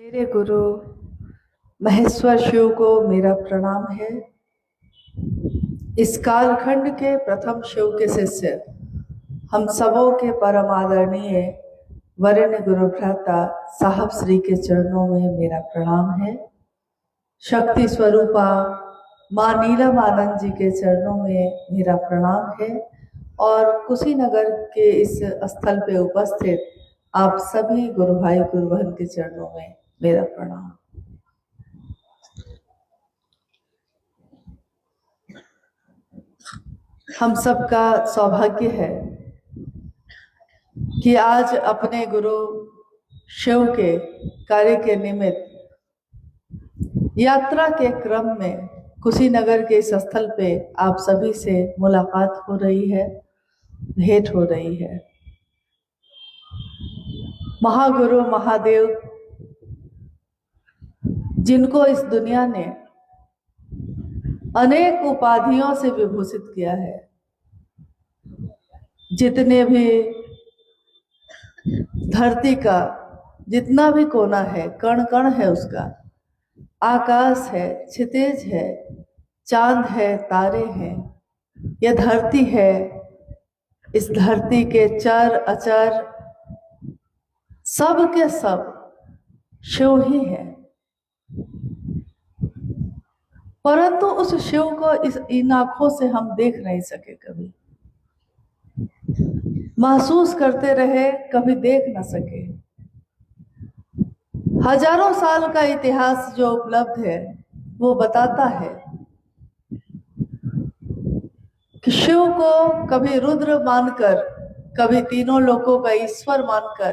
मेरे गुरु महेश्वर शिव को मेरा प्रणाम है। इस कालखंड के प्रथम शिव के शिष्य हम सबों के परम आदरणीय वरेण्य गुरु भ्राता साहब श्री के चरणों में मेरा प्रणाम है। शक्ति स्वरूपा माँ नीलम आनंद जी के चरणों में मेरा प्रणाम है और कुशीनगर के इस स्थल पे उपस्थित आप सभी गुरु भाई गुरु बहन के चरणों में मेरा प्रणाम। हम सबका सौभाग्य है कि आज अपने गुरु शिव के कार्य के निमित्त यात्रा के क्रम में कुशीनगर के इस स्थल पे आप सभी से मुलाकात हो रही है, भेंट हो रही है। महागुरु महादेव जिनको इस दुनिया ने अनेक उपाधियों से विभूषित किया है, जितने भी धरती का जितना भी कोना है, कण कण है उसका, आकाश है, क्षितिज है, चांद है, तारे हैं, यह धरती है, इस धरती के चर अचर सब के सब शिव ही है। परंतु उस शिव को इन आंखों से हम देख नहीं सके, कभी महसूस करते रहे, कभी देख न सके। हजारों साल का इतिहास जो उपलब्ध है वो बताता है कि शिव को कभी रुद्र मानकर, कभी तीनों लोकों का ईश्वर मानकर,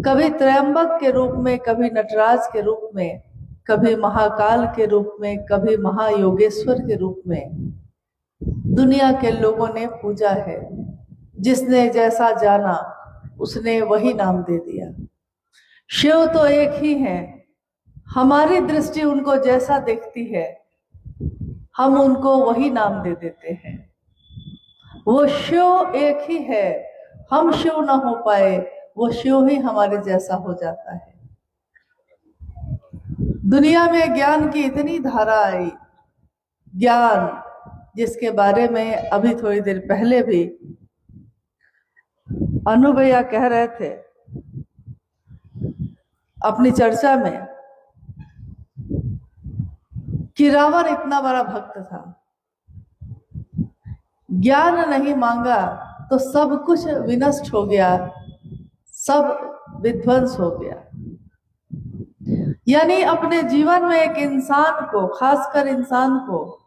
कभी त्रयंबक के रूप में, कभी नटराज के रूप में, कभी महाकाल के रूप में, कभी महायोगेश्वर के रूप में दुनिया के लोगों ने पूजा है। जिसने जैसा जाना उसने वही नाम दे दिया। शिव तो एक ही है, हमारी दृष्टि उनको जैसा देखती है हम उनको वही नाम दे देते हैं। वो शिव एक ही है, हम शिव ना हो पाए, वो शिव ही हमारे जैसा हो जाता है। दुनिया में ज्ञान की इतनी धारा आई, ज्ञान जिसके बारे में अभी थोड़ी देर पहले भी अनु भैया कह रहे थे अपनी चर्चा में कि रावण इतना बड़ा भक्त था, ज्ञान नहीं मांगा तो सब कुछ विनष्ट हो गया, सब विध्वंस हो गया। यानी अपने जीवन में एक इंसान को, खासकर इंसान को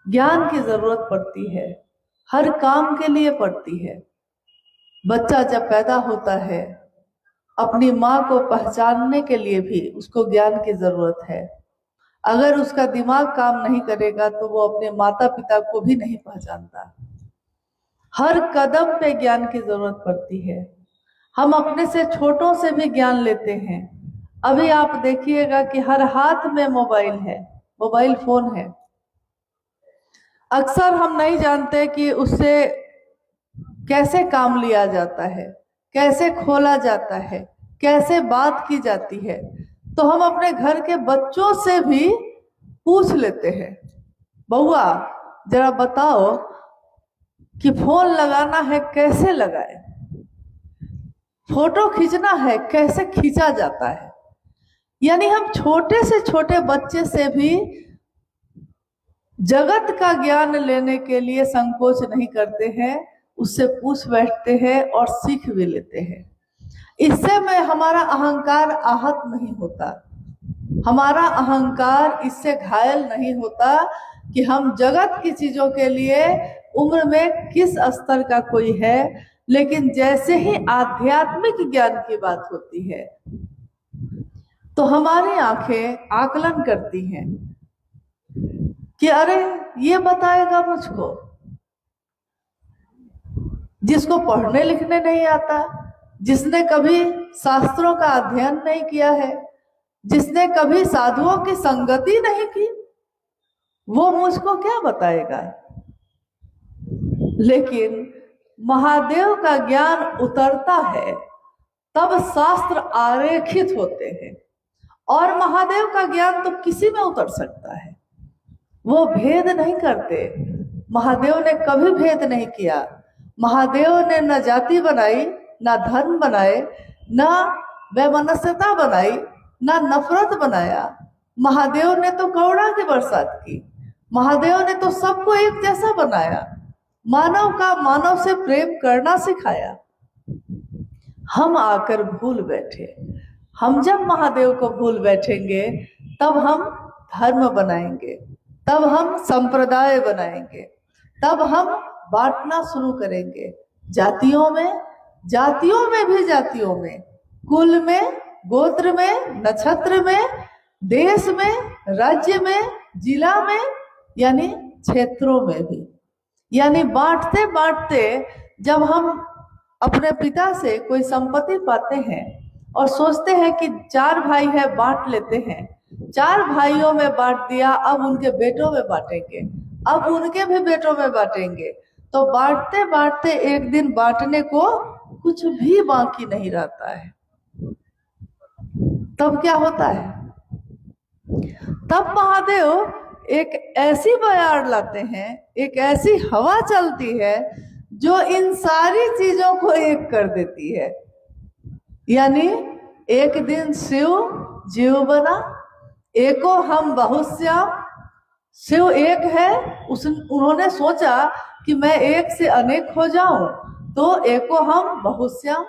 ज्ञान की जरूरत पड़ती है, हर काम के लिए पड़ती है। बच्चा जब पैदा होता है अपनी माँ को पहचानने के लिए भी उसको ज्ञान की जरूरत है। अगर उसका दिमाग काम नहीं करेगा तो वो अपने माता पिता को भी नहीं पहचानता। हर कदम पे ज्ञान की जरूरत पड़ती है। हम अपने से छोटों से भी ज्ञान लेते हैं। अभी आप देखिएगा कि हर हाथ में मोबाइल है, मोबाइल फोन है। अक्सर हम नहीं जानते कि उससे कैसे काम लिया जाता है, कैसे खोला जाता है, कैसे बात की जाती है। तो हम अपने घर के बच्चों से भी पूछ लेते हैं, बउआ जरा बताओ कि फोन लगाना है कैसे लगाए, फोटो खींचना है कैसे खींचा जाता है। यानी हम छोटे से छोटे बच्चे से भी जगत का ज्ञान लेने के लिए संकोच नहीं करते हैं, उससे पूछ बैठते हैं और सीख भी लेते हैं। इससे में हमारा अहंकार आहत नहीं होता, हमारा अहंकार इससे घायल नहीं होता कि हम जगत की चीजों के लिए उम्र में किस स्तर का कोई है, लेकिन जैसे ही आध्यात्मिक ज्ञान की बात होती है तो हमारी आंखें आकलन करती हैं कि अरे ये बताएगा मुझको। जिसको पढ़ने लिखने नहीं आता, जिसने कभी शास्त्रों का अध्ययन नहीं किया है, जिसने कभी साधुओं की संगति नहीं की, वो मुझको क्या बताएगा। लेकिन महादेव का ज्ञान उतरता है तब शास्त्र आरेखित होते हैं, और महादेव का ज्ञान तो किसी में उतर सकता है। वो भेद नहीं करते। महादेव ने कभी भेद नहीं किया। महादेव ने न जाति बनाई, न धर्म बनाए, न वैमनस्यता बनाई, न नफरत बनाया। महादेव ने तो करुणा की बरसात की। महादेव ने तो सबको एक जैसा बनाया, मानव का मानव से प्रेम करना सिखाया। हम आकर भूल बैठे। हम जब महादेव को भूल बैठेंगे तब हम धर्म बनाएंगे, तब हम संप्रदाय बनाएंगे, तब हम बांटना शुरू करेंगे। जातियों में, जातियों में भी जातियों में, कुल में, गोत्र में, नक्षत्र में, देश में, राज्य में, जिला में, यानी क्षेत्रों में भी। यानी बांटते बांटते जब हम अपने पिता से कोई संपत्ति पाते हैं और सोचते हैं कि 4 भाई है, बांट लेते हैं, 4 भाइयों में बांट दिया, अब उनके बेटों में बांटेंगे, अब उनके भी बेटों में बांटेंगे, तो बांटते बांटते एक दिन बांटने को कुछ भी बाकी नहीं रहता है। तब क्या होता है? तब महादेव एक ऐसी बयार लाते हैं, एक ऐसी हवा चलती है जो इन सारी चीजों को एक कर देती है। यानी एक दिन शिव जीव बना, एको हम बहुश्याम। शिव एक है, उन्होंने सोचा कि मैं एक से अनेक हो जाऊं, तो एको हम बहुश्याम,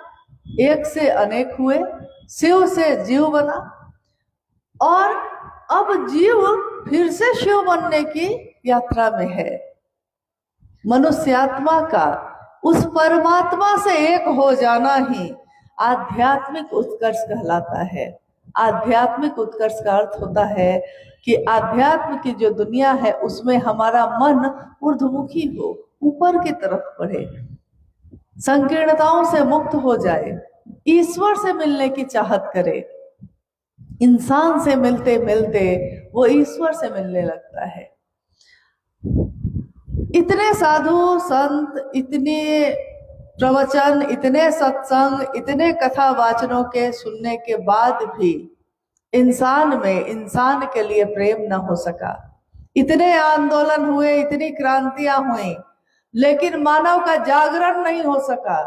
एक से अनेक हुए, शिव से जीव बना। और अब जीव फिर से शिव बनने की यात्रा में है। मनुष्यात्मा का उस परमात्मा से एक हो जाना ही आध्यात्मिक उत्कर्ष कहलाता है। आध्यात्मिक उत्कर्ष का अर्थ होता है कि आध्यात्म की जो दुनिया है उसमें हमारा मन ऊर्ध्वमुखी हो, ऊपर की तरफ बढ़े, संकीर्णताओं से मुक्त हो जाए, ईश्वर से मिलने की चाहत करे। इंसान से मिलते मिलते वो ईश्वर से मिलने लगता है। इतने साधु संत, इतने प्रवचन, इतने सत्संग, इतने कथा वाचनों के सुनने के बाद भी इंसान में इंसान के लिए प्रेम न हो सका। इतने आंदोलन हुए, इतनी क्रांतियां हुई, लेकिन मानव का जागरण नहीं हो सका।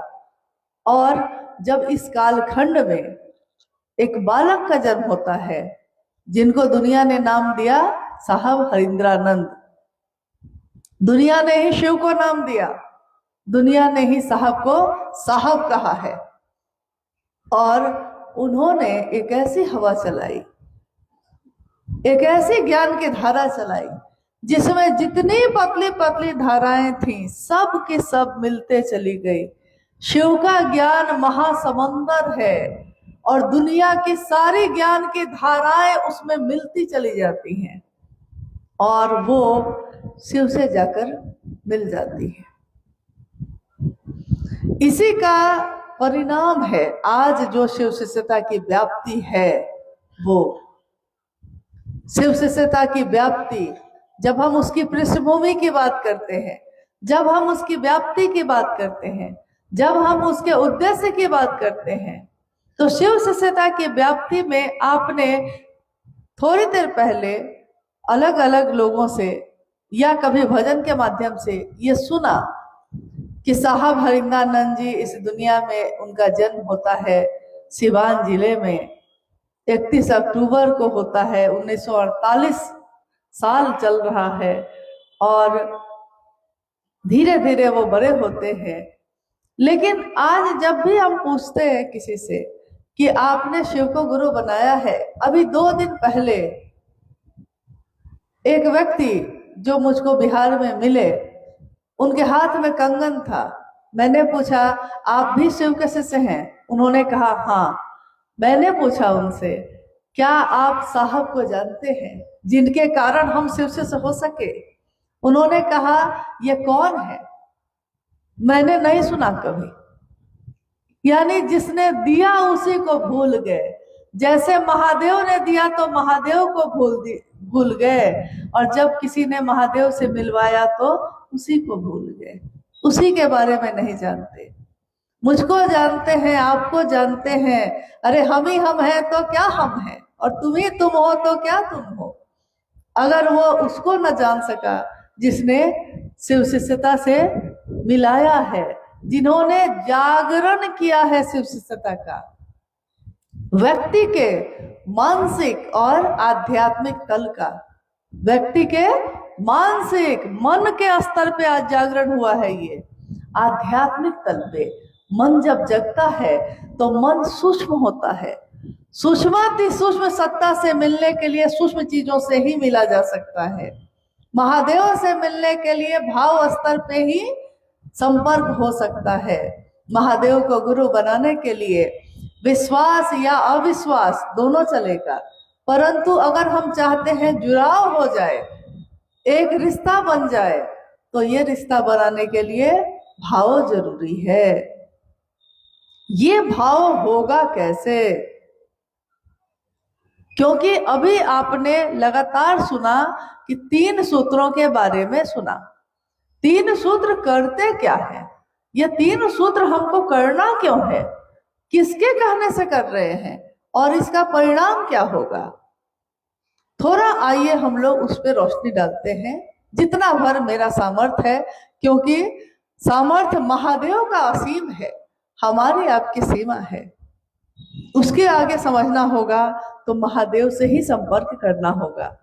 और जब इस कालखंड में एक बालक का जन्म होता है जिनको दुनिया ने नाम दिया साहब हरिंद्रानंद, दुनिया ने ही शिव को नाम दिया, दुनिया ने ही साहब को साहब कहा है। और उन्होंने एक ऐसी हवा चलाई, एक ऐसी ज्ञान की धारा चलाई जिसमें जितनी पतली पतली धाराएं थीं सब की सब मिलते चली गई। शिव का ज्ञान महासमंदर है और दुनिया की सारी ज्ञान की धाराएं उसमें मिलती चली जाती हैं और वो शिव से जाकर मिल जाती है। इसी का परिणाम है आज जो शिव शिष्यता की व्याप्ति है। वो शिव शिष्यता की व्याप्ति, जब हम उसकी पृष्ठभूमि की बात करते हैं, जब हम उसकी व्याप्ति की बात करते हैं, जब हम उसके उद्देश्य की बात करते हैं, तो शिव शिष्यता की व्याप्ति में आपने थोड़ी देर पहले अलग अलग लोगों से या कभी भजन के माध्यम से ये सुना कि साहब हरिंद्रानंद जी इस दुनिया में उनका जन्म होता है सिवान जिले में, 31 अक्टूबर को होता है, 1948 साल चल रहा है और धीरे धीरे वो बड़े होते हैं। लेकिन आज जब भी हम पूछते हैं किसी से कि आपने शिव को गुरु बनाया है, अभी 2 दिन पहले एक व्यक्ति जो मुझको बिहार में मिले, उनके हाथ में कंगन था। मैंने पूछा आप भी शिव के शिष्य हैं? उन्होंने कहा हाँ। मैंने पूछा उनसे क्या आप साहब को जानते हैं जिनके कारण हम शिव शिष्य हो सके? उन्होंने कहा ये कौन है, मैंने नहीं सुना कभी। यानी जिसने दिया उसी को भूल गए। जैसे महादेव ने दिया तो महादेव को भूल गए और जब किसी ने महादेव से मिलवाया तो उसी को भूल गए, उसी के बारे में नहीं जानते। मुझको जानते हैं, आपको जानते हैं, अरे हम ही हम हैं तो क्या हम हैं। और तुम ही तुम हो तो क्या तुम हो। अगर वो उसको न जान सका जिसने शिव शिष्यता से मिलाया है, जिन्होंने जागरण किया है शिव शिष्यता का, व्यक्ति के मानसिक और आध्यात्मिक तल का, व्यक्ति के मानसिक मन के स्तर पे आज जागरण हुआ है। ये आध्यात्मिक तल पे मन जब जगता है तो मन सूक्ष्म होता है। सूक्ष्माति सूक्ष्म सत्ता से मिलने के लिए सूक्ष्म चीजों से ही मिला जा सकता है। महादेव से मिलने के लिए भाव स्तर पे ही संपर्क हो सकता है। महादेव को गुरु बनाने के लिए विश्वास या अविश्वास दोनों चलेगा, परंतु अगर हम चाहते हैं जुड़ाव हो जाए, एक रिश्ता बन जाए, तो ये रिश्ता बनाने के लिए भाव जरूरी है। ये भाव होगा कैसे? क्योंकि अभी आपने लगातार सुना कि 3 सूत्रों के बारे में सुना। 3 सूत्र करते क्या है? ये 3 सूत्र हमको करना क्यों है? किसके कहने से कर रहे हैं और इसका परिणाम क्या होगा? थोड़ा आइए हम लोग उस पर रोशनी डालते हैं, जितना भर मेरा सामर्थ्य है, क्योंकि सामर्थ्य महादेव का असीम है, हमारी आपकी सीमा है। उसके आगे समझना होगा तो महादेव से ही संपर्क करना होगा।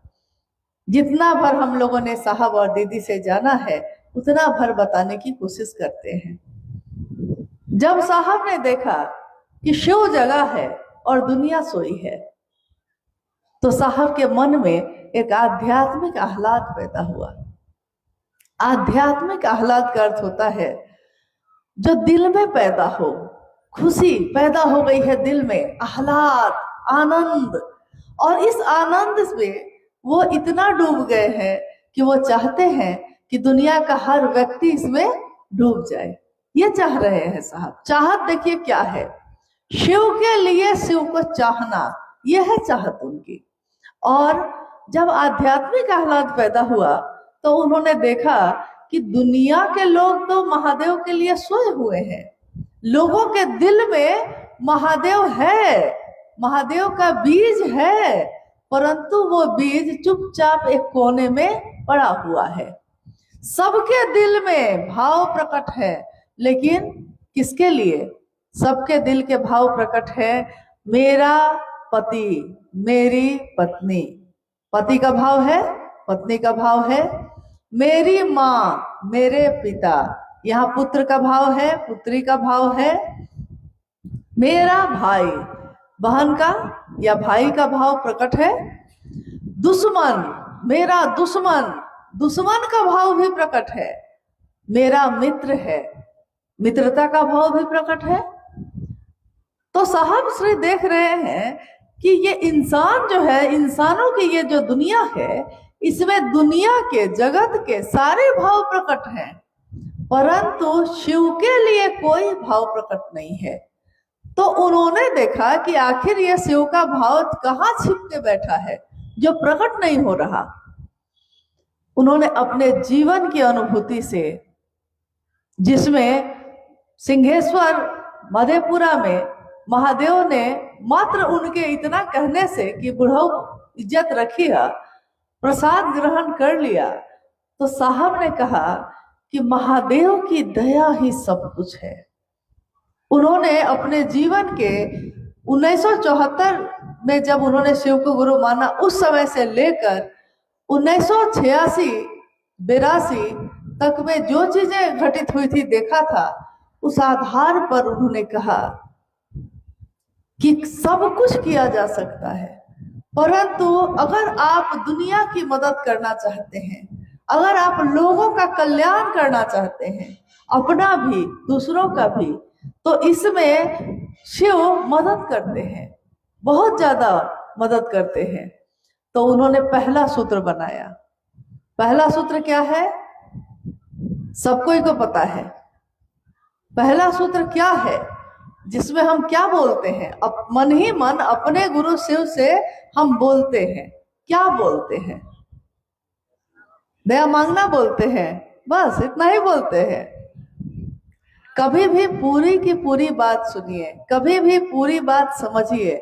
जितना भर हम लोगों ने साहब और दीदी से जाना है, उतना भर बताने की कोशिश करते हैं। जब साहब ने देखा कि शिव जगह है और दुनिया सोई है, तो साहब के मन में एक आध्यात्मिक आह्लाद पैदा हुआ। आध्यात्मिक आह्लाद का अर्थ होता है जो दिल में पैदा हो, खुशी पैदा हो गई है दिल में, आह्लाद, आनंद। और इस आनंद में वो इतना डूब गए हैं कि वो चाहते हैं कि दुनिया का हर व्यक्ति इसमें डूब जाए। ये चाह रहे हैं साहब। चाहत देखिए क्या है, शिव के लिए शिव को चाहना, यह है चाहत उनकी। और जब आध्यात्मिक आह्लाद पैदा हुआ तो उन्होंने देखा कि दुनिया के लोग तो महादेव के लिए सोए हुए हैं, लोगों के दिल में महादेव है, महादेव का बीज है, परंतु वो बीज चुपचाप एक कोने में पड़ा हुआ है। सबके दिल में भाव प्रकट है, लेकिन किसके लिए? सबके दिल के भाव प्रकट है, मेरा पति, मेरी पत्नी। पति का भाव है, पत्नी का भाव है। मेरी माँ, मेरे पिता, यहाँ पुत्र का भाव है, पुत्री का भाव है। मेरा भाई, बहन का या भाई का भाव प्रकट है। दुश्मन, मेरा दुश्मन, दुश्मन का भाव भी प्रकट है। मेरा मित्र है, मित्रता का भाव भी प्रकट है। तो साहब श्री देख रहे हैं कि ये इंसान जो है, इंसानों की ये जो दुनिया है, इसमें दुनिया के, जगत के सारे भाव प्रकट हैं, परंतु शिव के लिए कोई भाव प्रकट नहीं है। तो उन्होंने देखा कि आखिर ये शिव का भाव कहाँ छिप के बैठा है जो प्रकट नहीं हो रहा। उन्होंने अपने जीवन की अनुभूति से, जिसमें सिंहेश्वर मधेपुरा में महादेव ने मात्र उनके इतना कहने से कि बुढ़ऊ इज्जत रखी है, प्रसाद ग्रहण कर लिया, तो साहब ने कहा कि महादेव की दया ही सब कुछ है। उन्होंने अपने जीवन के 1974 में जब उन्होंने शिव को गुरु माना, उस समय से लेकर 1986-82 तक में जो चीजें घटित हुई थी, देखा था, उस आधार पर उन्होंने कहा कि सब कुछ किया जा सकता है, परंतु अगर आप दुनिया की मदद करना चाहते हैं, अगर आप लोगों का कल्याण करना चाहते हैं, अपना भी दूसरों का भी, तो इसमें शिव मदद करते हैं, बहुत ज्यादा मदद करते हैं। तो उन्होंने पहला सूत्र बनाया। पहला सूत्र क्या है? सबको ही को पता है। पहला सूत्र क्या है, जिसमें हम क्या बोलते हैं? मन ही मन अपने गुरु शिव से हम बोलते हैं। क्या बोलते हैं? दया मांगना बोलते हैं, बस इतना ही बोलते हैं। कभी भी पूरी की पूरी बात सुनिए, कभी भी पूरी बात समझिए,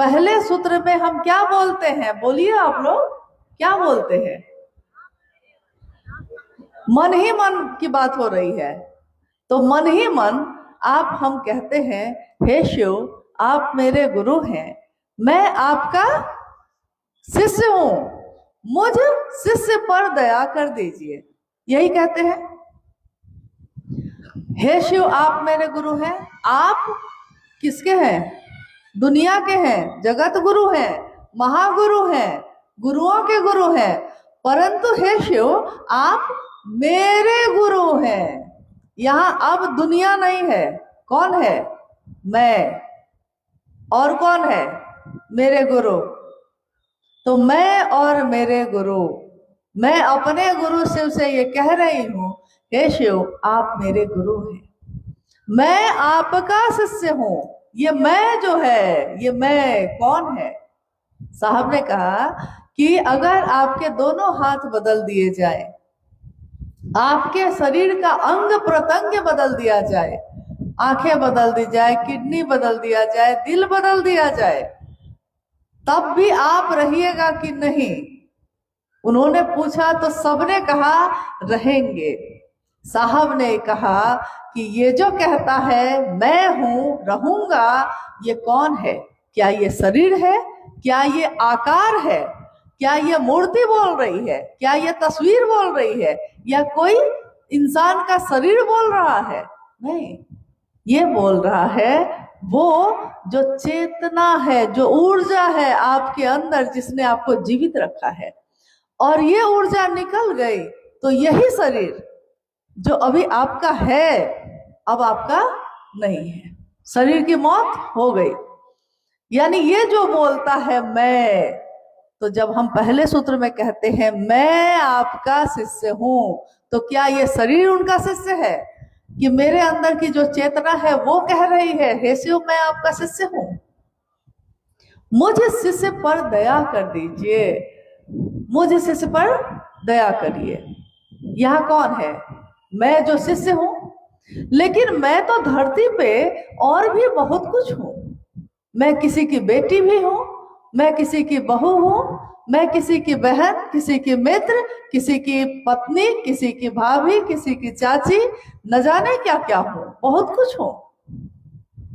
पहले सूत्र में हम क्या बोलते हैं? बोलिए आप लोग, क्या बोलते हैं? मन ही मन की बात हो रही है। तो मन ही मन आप हम कहते हैं, हे शिव आप मेरे गुरु हैं, मैं आपका शिष्य हूं, मुझ शिष्य पर दया कर दीजिए। यही कहते हैं, हे शिव आप मेरे गुरु हैं। आप किसके हैं? दुनिया के हैं, जगत गुरु हैं, महागुरु हैं, गुरुओं के गुरु हैं। परंतु हे शिव आप मेरे गुरु हैं। यहां अब दुनिया नहीं है। कौन है? मैं। और कौन है? मेरे गुरु। तो मैं और मेरे गुरु, मैं अपने गुरु शिव से ये कह रही हूं, हे शिव आप मेरे गुरु हैं, मैं आपका शिष्य हूं। ये मैं जो है, ये मैं कौन है? साहब ने कहा कि अगर आपके दोनों हाथ बदल दिए जाए, आपके शरीर का अंग प्रत्यंग बदल दिया जाए, आंखें बदल दी जाए, किडनी बदल दिया जाए, दिल बदल दिया जाए, तब भी आप रहिएगा कि नहीं? उन्होंने पूछा तो सबने कहा रहेंगे। साहब ने कहा कि ये जो कहता है मैं हूं रहूंगा, ये कौन है? क्या ये शरीर है? क्या ये आकार है? क्या ये मूर्ति बोल रही है? क्या ये तस्वीर बोल रही है? या कोई इंसान का शरीर बोल रहा है? नहीं, ये बोल रहा है वो जो चेतना है, जो ऊर्जा है आपके अंदर, जिसने आपको जीवित रखा है। और ये ऊर्जा निकल गई तो यही शरीर जो अभी आपका है अब आपका नहीं है। शरीर की मौत हो गई। यानी ये जो बोलता है मैं, तो जब हम पहले सूत्र में कहते हैं मैं आपका शिष्य हूं, तो क्या ये शरीर उनका शिष्य है कि मेरे अंदर की जो चेतना है वो कह रही है, हे शिव मैं आपका शिष्य हूं, मुझ शिष्य पर दया कर दीजिए, मुझ शिष्य पर दया करिए। यह कौन है? मैं जो शिष्य हूं। लेकिन मैं तो धरती पे और भी बहुत कुछ हूं। मैं किसी की बेटी भी हूं, मैं किसी की बहू हूं, मैं किसी की बहन, किसी की मित्र, किसी की पत्नी, किसी की भाभी, किसी की चाची, न जाने क्या क्या हूं, बहुत कुछ हूं।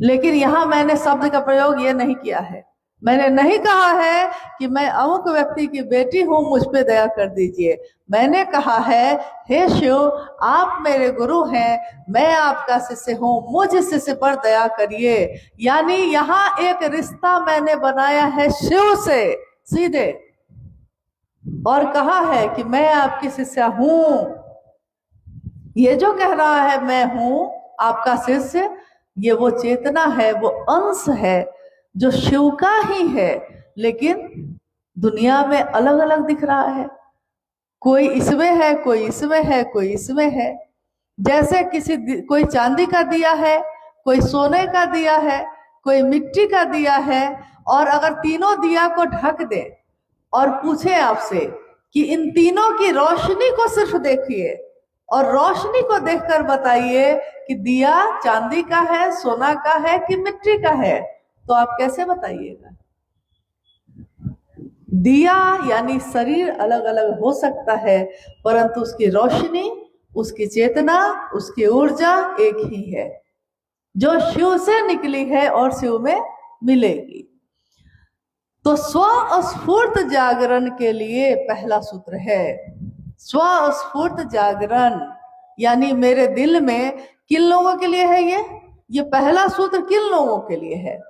लेकिन यहां मैंने शब्द का प्रयोग ये नहीं किया है। मैंने नहीं कहा है कि मैं अमुक व्यक्ति की बेटी हूं, मुझ पे दया कर दीजिए। मैंने कहा है, हे शिव आप मेरे गुरु हैं, मैं आपका शिष्य हूं, मुझ शिष्य पर दया करिए। यानी यहाँ एक रिश्ता मैंने बनाया है शिव से सीधे, और कहा है कि मैं आपकी शिष्य हूं। ये जो कह रहा है मैं हूं आपका शिष्य, ये वो चेतना है, वो अंश है जो शिव का ही है, लेकिन दुनिया में अलग अलग दिख रहा है। कोई इसमें है, कोई इसमें है, कोई इसमें है। जैसे कोई चांदी का दिया है, कोई सोने का दिया है, कोई मिट्टी का दिया है, और अगर तीनों दिया को ढक दे और पूछे आपसे कि इन तीनों की रोशनी को सिर्फ देखिए और रोशनी को देखकर बताइए कि दिया चांदी का है, सोना का है कि मिट्टी का है, तो आप कैसे बताइएगा? दिया यानी शरीर अलग अलग हो सकता है, परंतु उसकी रोशनी, उसकी चेतना, उसकी ऊर्जा एक ही है, जो शिव से निकली है और शिव में मिलेगी। तो स्वस्फूर्त जागरण के लिए पहला सूत्र है स्वस्फूर्त जागरण। यानी मेरे दिल में किन लोगों के लिए है ये पहला सूत्र किन लोगों के लिए है?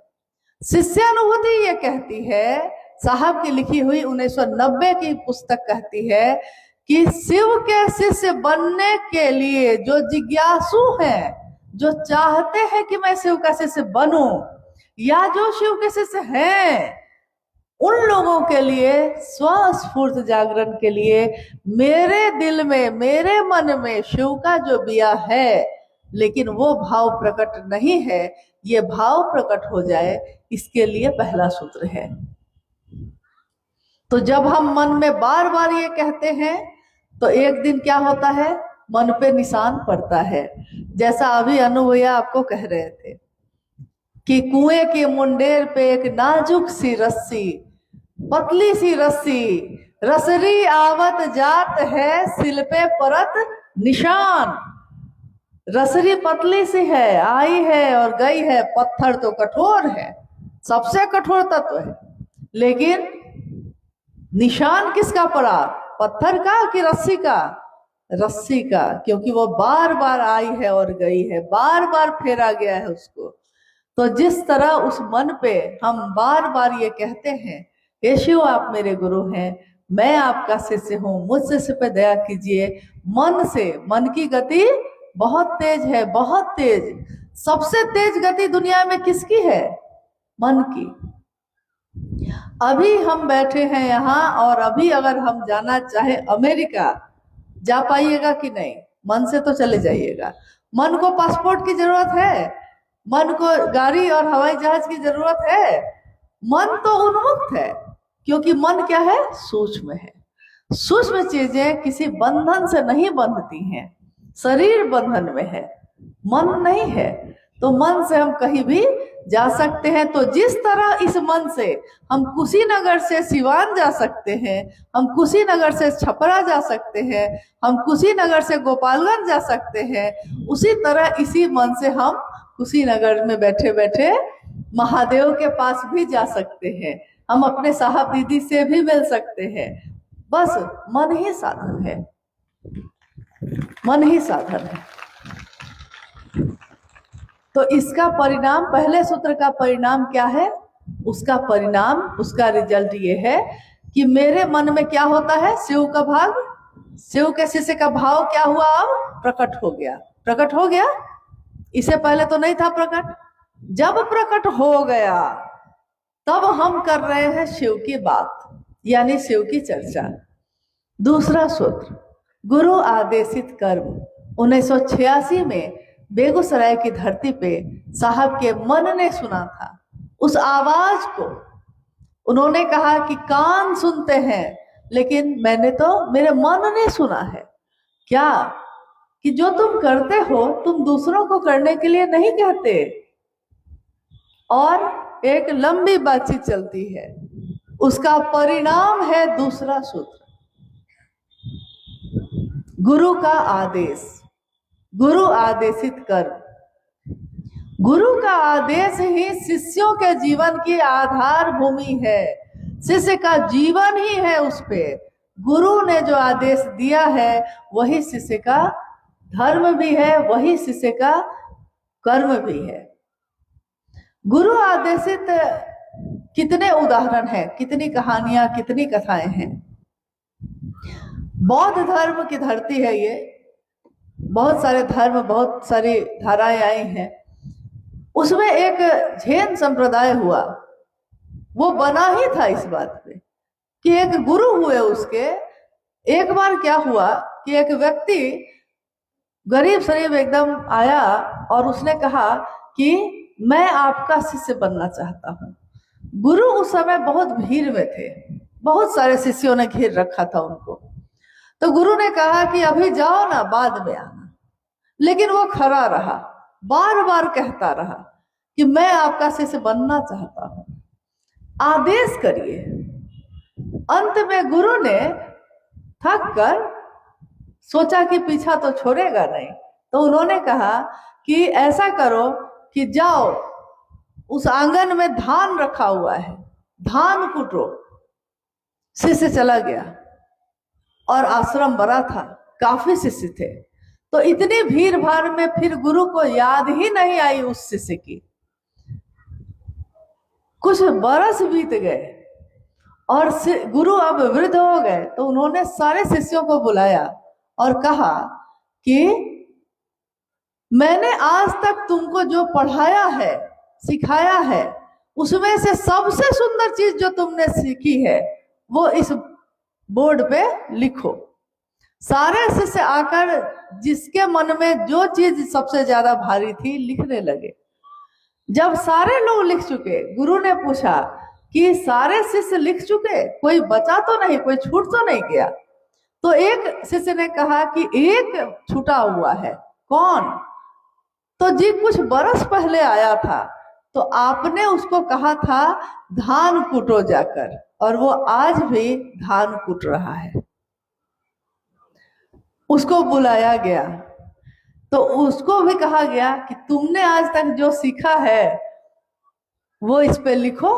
शिष्यानुभूति ये कहती है, साहब की लिखी हुई 1990 की पुस्तक कहती है कि शिव के शिष्य बनने के लिए जो जिज्ञासु हैं, जो चाहते हैं कि मैं शिव का शिष्य बनूं, या जो शिव के शिष्य हैं, उन लोगों के लिए स्वस्फूर्त जागरण के लिए मेरे दिल में, मेरे मन में शिव का जो बिया है, लेकिन वो भाव प्रकट नहीं है, ये भाव प्रकट हो जाए, इसके लिए पहला सूत्र है। तो जब हम मन में बार बार ये कहते हैं तो एक दिन क्या होता है, मन पे निशान पड़ता है। जैसा अभी अनु भैया आपको कह रहे थे कि कुएं के मुंडेर पे एक नाजुक सी रस्सी, पतली सी रस्सी, रसरी आवत जात है, सिल पे परत निशान। रसरी पतली सी है, आई है और गई है, पत्थर तो कठोर है, सबसे कठोर तत्व है, लेकिन निशान किसका पड़ा, पत्थर का कि रस्सी का, रस्सी का, क्योंकि वो बार बार आई है और गई है, बार बार फेरा गया है उसको। तो जिस तरह उस मन पे हम बार बार ये कहते हैं, हे शिव आप मेरे गुरु हैं, मैं आपका शिष्य हूँ, मुझ शिष्य पे दया कीजिए, मन से, मन की गति बहुत तेज है, बहुत तेज। सबसे तेज गति दुनिया में किसकी है, मन की। अभी हम बैठे हैं यहाँ और अभी अगर हम जाना चाहे अमेरिका, जा पाइएगा कि नहीं, मन से तो चले जाइएगा। मन को पासपोर्ट की जरूरत है, मन को गाड़ी और हवाई जहाज की जरूरत है, मन तो उन्मुक्त है, क्योंकि मन क्या है, सूक्ष्म है। सूक्ष्म चीजें किसी बंधन से नहीं बंधती हैं, शरीर बंधन में है, मन नहीं है। तो मन से हम कहीं भी जा सकते हैं। तो जिस तरह इस मन से हम कुशीनगर से सिवान जा सकते हैं, हम कुशीनगर से छपरा जा सकते हैं, हम कुशीनगर से गोपालगंज जा सकते हैं, उसी तरह इसी मन से हम कुशीनगर में बैठे बैठे महादेव के पास भी जा सकते हैं, हम अपने साहब दीदी से भी मिल सकते हैं। बस मन ही साधन है, मन ही साधन है। तो इसका परिणाम, पहले सूत्र का परिणाम क्या है, उसका परिणाम, उसका रिजल्ट ये है कि मेरे मन में क्या होता है, शिव का भाव, शिव के शिष्य का भाव क्या हुआ, अब प्रकट हो गया, प्रकट हो गया। इससे पहले तो नहीं था प्रकट। जब प्रकट हो गया तब हम कर रहे हैं शिव की बात, यानी शिव की चर्चा। दूसरा सूत्र, गुरु आदेशित कर्म। 1986 में बेगूसराय की धरती पे साहब के मन ने सुना था उस आवाज को। उन्होंने कहा कि कान सुनते हैं, लेकिन मैंने तो, मेरे मन ने सुना है क्या, कि जो तुम करते हो तुम दूसरों को करने के लिए नहीं कहते। और एक लंबी बातचीत चलती है, उसका परिणाम है दूसरा सूत्र, गुरु का आदेश, गुरु आदेशित कर्म। गुरु का आदेश ही शिष्यों के जीवन की आधार भूमि है, शिष्य का जीवन ही है उस पे। गुरु ने जो आदेश दिया है वही शिष्य का धर्म भी है, वही शिष्य का कर्म भी है। गुरु आदेशित कितने उदाहरण हैं, कितनी कहानियां, कितनी कथाएं हैं। बौद्ध धर्म की धरती है ये, बहुत सारे धर्म, बहुत सारी धाराएं आई हैं। उसमें एक जैन संप्रदाय हुआ, वो बना ही था इस बात पे कि एक गुरु हुए उसके। एक बार क्या हुआ कि एक व्यक्ति गरीब शरीफ एकदम आया और उसने कहा कि मैं आपका शिष्य बनना चाहता हूँ। गुरु उस समय बहुत भीड़ में थे, बहुत सारे शिष्यों ने घेर रखा था उनको। तो गुरु ने कहा कि अभी जाओ ना, बाद में आना। लेकिन वो खड़ा रहा, बार बार कहता रहा कि मैं आपका शिष्य बनना चाहता हूं, आदेश करिए। अंत में गुरु ने थक कर सोचा कि पीछा तो छोड़ेगा नहीं, तो उन्होंने कहा कि ऐसा करो कि जाओ, उस आंगन में धान रखा हुआ है, धान कुटो। शिष्य चला गया और आश्रम बड़ा था, काफी शिष्य थे। तो इतनी भीड़ भाड़ में फिर गुरु को याद ही नहीं आई उस शिष्य की। कुछ बरस बीत गए और गुरु अब वृद्ध हो गए, तो उन्होंने सारे शिष्यों को बुलाया और कहा कि मैंने आज तक तुमको जो पढ़ाया है, सिखाया है, उसमें से सबसे सुंदर चीज जो तुमने सीखी है वो इस बोर्ड पे लिखो। सारे शिष्य आकर जिसके मन में जो चीज सबसे ज्यादा भारी थी लिखने लगे। जब सारे लोग लिख चुके, गुरु ने पूछा कि सारे शिष्य लिख चुके, कोई बचा तो नहीं, कोई छूट तो नहीं गया? तो एक शिष्य ने कहा कि एक छूटा हुआ है। कौन? तो जी कुछ बरस पहले आया था, तो आपने उसको कहा था धान कूटो जाकर, और वो आज भी धान कूट रहा है। उसको बुलाया गया तो उसको भी कहा गया कि तुमने आज तक जो सीखा है वो इस पे लिखो।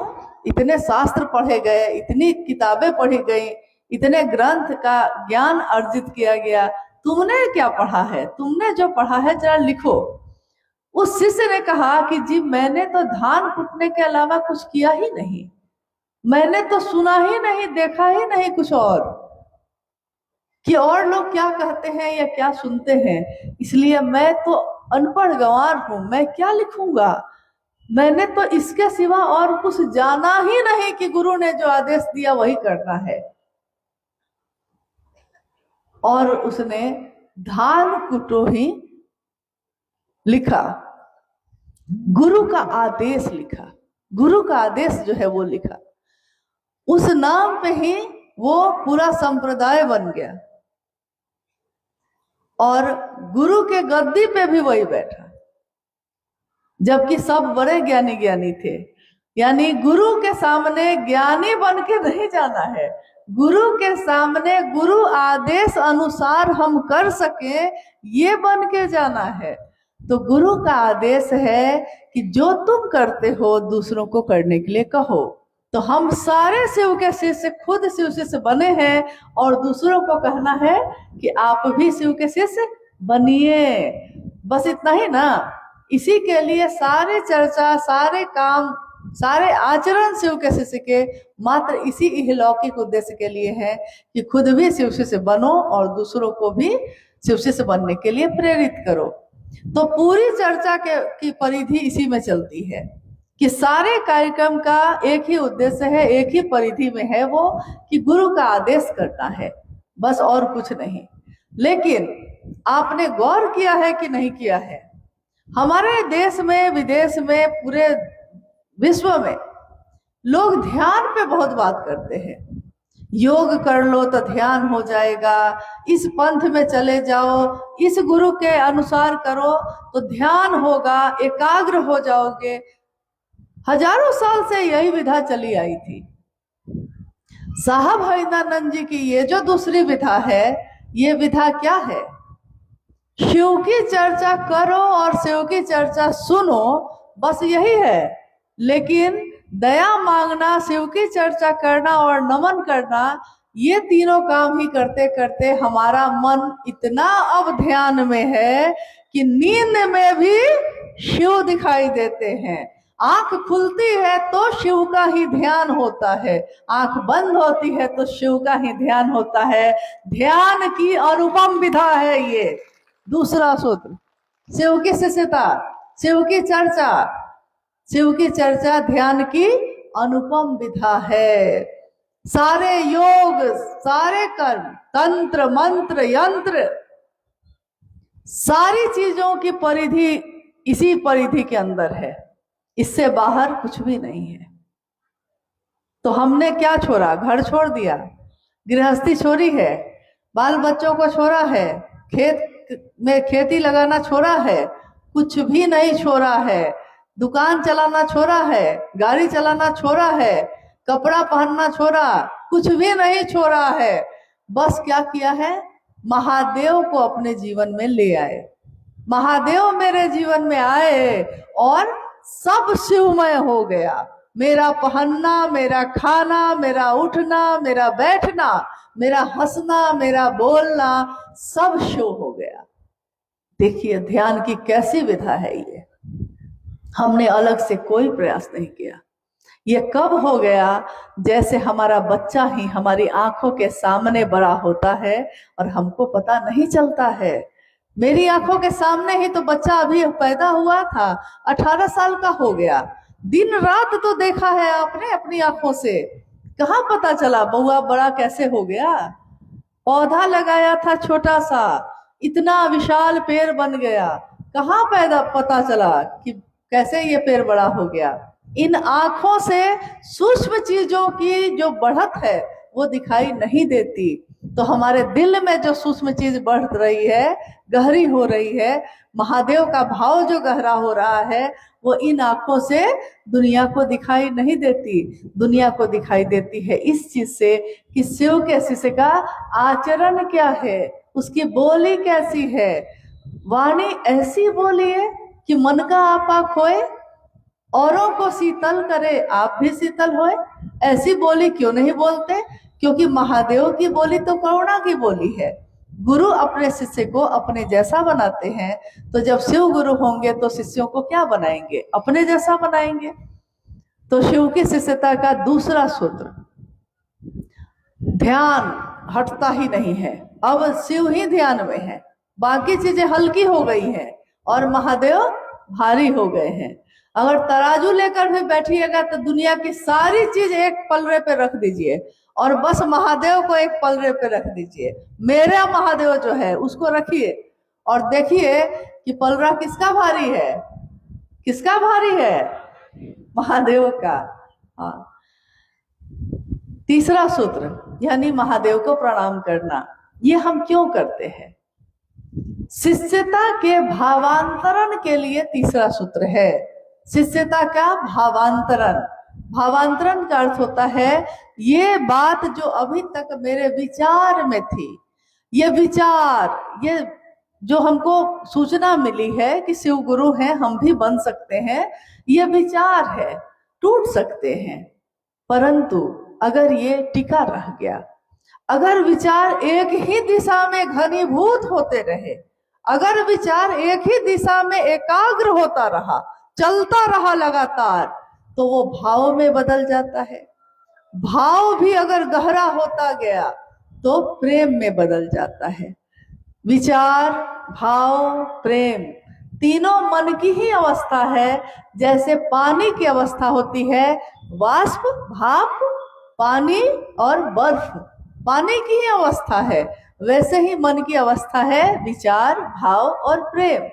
इतने शास्त्र पढ़े गए, इतनी किताबें पढ़ी गई, इतने ग्रंथ का ज्ञान अर्जित किया गया, तुमने क्या पढ़ा है? तुमने जो पढ़ा है जरा लिखो। उस शिष्य ने कहा कि जी मैंने तो धान कूटने के अलावा कुछ किया ही नहीं, मैंने तो सुना ही नहीं, देखा ही नहीं कुछ और, कि और लोग क्या कहते हैं या क्या सुनते हैं, इसलिए मैं तो अनपढ़ गंवार हूं, मैं क्या लिखूंगा। मैंने तो इसके सिवा और कुछ जाना ही नहीं कि गुरु ने जो आदेश दिया वही करना है। और उसने धान कुटो ही लिखा, गुरु का आदेश लिखा, गुरु का आदेश जो है वो लिखा। उस नाम पे ही वो पूरा संप्रदाय बन गया और गुरु के गद्दी पे भी वही बैठा, जबकि सब बड़े ज्ञानी ज्ञानी थे। यानी गुरु के सामने ज्ञानी बन के नहीं जाना है, गुरु के सामने गुरु आदेश अनुसार हम कर सके ये बन के जाना है। तो गुरु का आदेश है कि जो तुम करते हो दूसरों को करने के लिए कहो। तो हम सारे शिव के शिष्य खुद शिव शिष्य बने हैं और दूसरों को कहना है कि आप भी शिव के शिष्य बनिए। बस इतना ही ना। इसी के लिए सारे चर्चा, सारे काम, सारे आचरण शिव के शिष्य के मात्र इसी इहलौकिक उद्देश्य के लिए है कि खुद भी शिव शिष्य बनो और दूसरों को भी शिव शिष्य बनने के लिए प्रेरित करो। तो पूरी चर्चा की परिधि इसी में चलती है कि सारे कार्यक्रम का एक ही उद्देश्य है, एक ही परिधि में है, वो कि गुरु का आदेश करना है, बस और कुछ नहीं। लेकिन आपने गौर किया है कि नहीं किया है, हमारे देश में, विदेश में, पूरे विश्व में लोग ध्यान पे बहुत बात करते हैं। योग कर लो तो ध्यान हो जाएगा, इस पंथ में चले जाओ, इस गुरु के अनुसार करो तो ध्यान होगा, एकाग्र हो जाओगे। हजारों साल से यही विधा चली आई थी। साहब हरिदानंद जी की ये जो दूसरी विधा है, ये विधा क्या है? शिव की चर्चा करो और शिव की चर्चा सुनो, बस यही है। लेकिन दया मांगना, शिव की चर्चा करना और नमन करना, ये तीनों काम ही करते करते हमारा मन इतना अब ध्यान में है कि नींद में भी शिव दिखाई देते हैं। आंख खुलती है तो शिव का ही ध्यान होता है, आंख बंद होती है तो शिव का ही ध्यान होता है। ध्यान की अनुपम विधा है ये दूसरा सूत्र। शिव की शिष्यता, शिव की चर्चा, शिव की चर्चा ध्यान की अनुपम विधा है। सारे योग, सारे कर्म, तंत्र, मंत्र, यंत्र, सारी चीजों की परिधि इसी परिधि के अंदर है, इससे बाहर कुछ भी नहीं है। तो हमने क्या छोड़ा? घर छोड़ दिया, गृहस्थी छोड़ी है, बाल बच्चों को छोड़ा है, खेत में खेती लगाना छोड़ा है, कुछ भी नहीं छोड़ा है। दुकान चलाना छोड़ा है, गाड़ी चलाना छोड़ा है, कपड़ा पहनना छोड़ा, कुछ भी नहीं छोड़ा है। बस क्या किया है? महादेव को अपने जीवन में ले आए। महादेव मेरे जीवन में आए और सब शिवमय हो गया। मेरा पहनना, मेरा खाना, मेरा उठना, मेरा बैठना, मेरा हंसना, मेरा बोलना, सब शिव हो गया। देखिए ध्यान की कैसी विधा है ये। हमने अलग से कोई प्रयास नहीं किया। ये कब हो गया? जैसे हमारा बच्चा ही हमारी आंखों के सामने बड़ा होता है और हमको पता नहीं चलता है। मेरी आंखों के सामने ही तो बच्चा अभी पैदा हुआ था, 18 साल का हो गया। दिन रात तो देखा है आपने अपनी आंखों से, कहाँ पता चला बउआ बड़ा कैसे हो गया? पौधा लगाया था छोटा सा, इतना विशाल पेड़ बन गया, कहाँ पता चला कि कैसे ये पेड़ बड़ा हो गया? इन आंखों से सूक्ष्म चीजों की जो बढ़त है, वो दिखाई नहीं देती। तो हमारे दिल में जो सूक्ष्म चीज बढ़ रही है, गहरी हो रही है, महादेव का भाव जो गहरा हो रहा है, वो इन आंखों से दुनिया को दिखाई नहीं देती। दुनिया को दिखाई देती है इस चीज से कि शिव के शिष्य का आचरण क्या है, उसकी बोली कैसी है। वाणी ऐसी बोली है कि मन का आपा खोए, औरों को शीतल करे आप भी शीतल होए। ऐसी बोली क्यों नहीं बोलते? क्योंकि महादेव की बोली तो करुणा की बोली है। गुरु अपने शिष्य को अपने जैसा बनाते हैं, तो जब शिव गुरु होंगे तो शिष्यों को क्या बनाएंगे? अपने जैसा बनाएंगे। तो शिव की शिष्यता का दूसरा सूत्र, ध्यान हटता ही नहीं है। अब शिव ही ध्यान में है, बाकी चीजें हल्की हो गई हैं और महादेव भारी हो गए हैं। अगर तराजू लेकर भी बैठिएगा तो दुनिया की सारी चीज एक पलड़े पे रख दीजिए और बस महादेव को एक पलड़े पे रख दीजिए। मेरा महादेव जो है उसको रखिए और देखिए कि पलड़ा किसका भारी है? किसका भारी है? महादेव का। हाँ, तीसरा सूत्र यानी महादेव को प्रणाम करना, ये हम क्यों करते हैं? शिष्यता के भावांतरण के लिए तीसरा सूत्र है। शिष्यता का भावांतरण। भावांतरण का अर्थ होता है ये बात जो अभी तक मेरे विचार में थी, ये विचार, ये जो हमको सूचना मिली है कि शिव गुरु हैं, हम भी बन सकते हैं, ये विचार है, टूट सकते हैं। परंतु अगर ये टिका रह गया, अगर विचार एक ही दिशा में घनीभूत होते रहे, अगर विचार एक ही दिशा में एकाग्र होता रहा, चलता रहा लगातार, तो वो भाव में बदल जाता है। भाव भी अगर गहरा होता गया तो प्रेम में बदल जाता है। विचार, भाव, प्रेम तीनों मन की ही अवस्था है। जैसे पानी की अवस्था होती है वाष्प, भाप, पानी और बर्फ, पानी की ही अवस्था है, वैसे ही मन की अवस्था है विचार, भाव और प्रेम।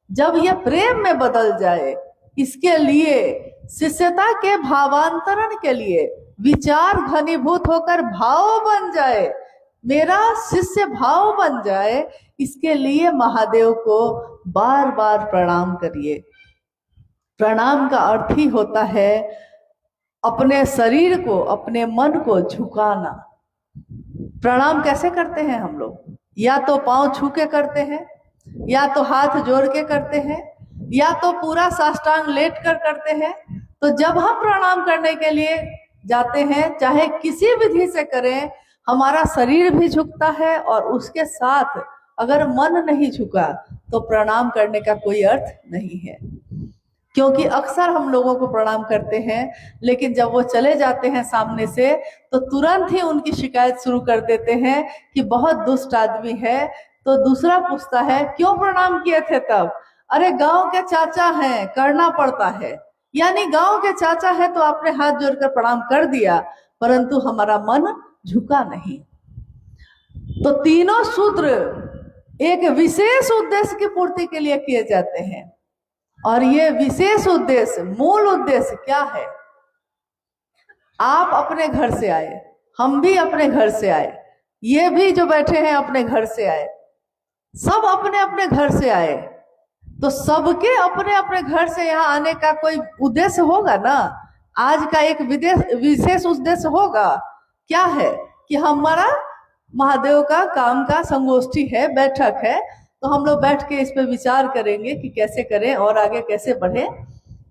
जब यह प्रेम में बदल जाए, इसके लिए शिष्यता के भावांतरण के लिए विचार घनीभूत होकर भाव बन जाए, मेरा शिष्य भाव बन जाए, इसके लिए महादेव को बार बार प्रणाम करिए। प्रणाम का अर्थ ही होता है अपने शरीर को, अपने मन को झुकाना। प्रणाम कैसे करते हैं हम लोग? या तो पांव छू के करते हैं, या तो हाथ जोड़ के करते हैं, या तो पूरा साष्टांग लेट कर करते हैं। तो जब हम प्रणाम करने के लिए जाते हैं, चाहे किसी विधि से करें, हमारा शरीर भी झुकता है और उसके साथ अगर मन नहीं झुका तो प्रणाम करने का कोई अर्थ नहीं है। क्योंकि अक्सर हम लोगों को प्रणाम करते हैं, लेकिन जब वो चले जाते हैं सामने से तो तुरंत ही उनकी शिकायत शुरू कर देते हैं कि बहुत दुष्ट आदमी है। तो दूसरा पूछता है क्यों प्रणाम किए थे तब? अरे गांव के चाचा हैं, करना पड़ता है। यानी गांव के चाचा है तो आपने हाथ जोड़कर प्रणाम कर दिया, परंतु हमारा मन झुका नहीं। तो तीनों सूत्र एक विशेष उद्देश्य की पूर्ति के लिए किए जाते हैं। और ये विशेष उद्देश्य, मूल उद्देश्य क्या है? आप अपने घर से आए, हम भी अपने घर से आए, ये भी जो बैठे हैं अपने घर से आए, सब अपने अपने घर से आए। तो सबके अपने अपने घर से यहाँ आने का कोई उद्देश्य होगा ना। आज का एक विशेष उद्देश्य होगा। क्या है? कि हमारा महादेव का काम का संगोष्ठी है, बैठक है, तो हम लोग बैठ के इस पे विचार करेंगे कि कैसे करें और आगे कैसे बढ़े।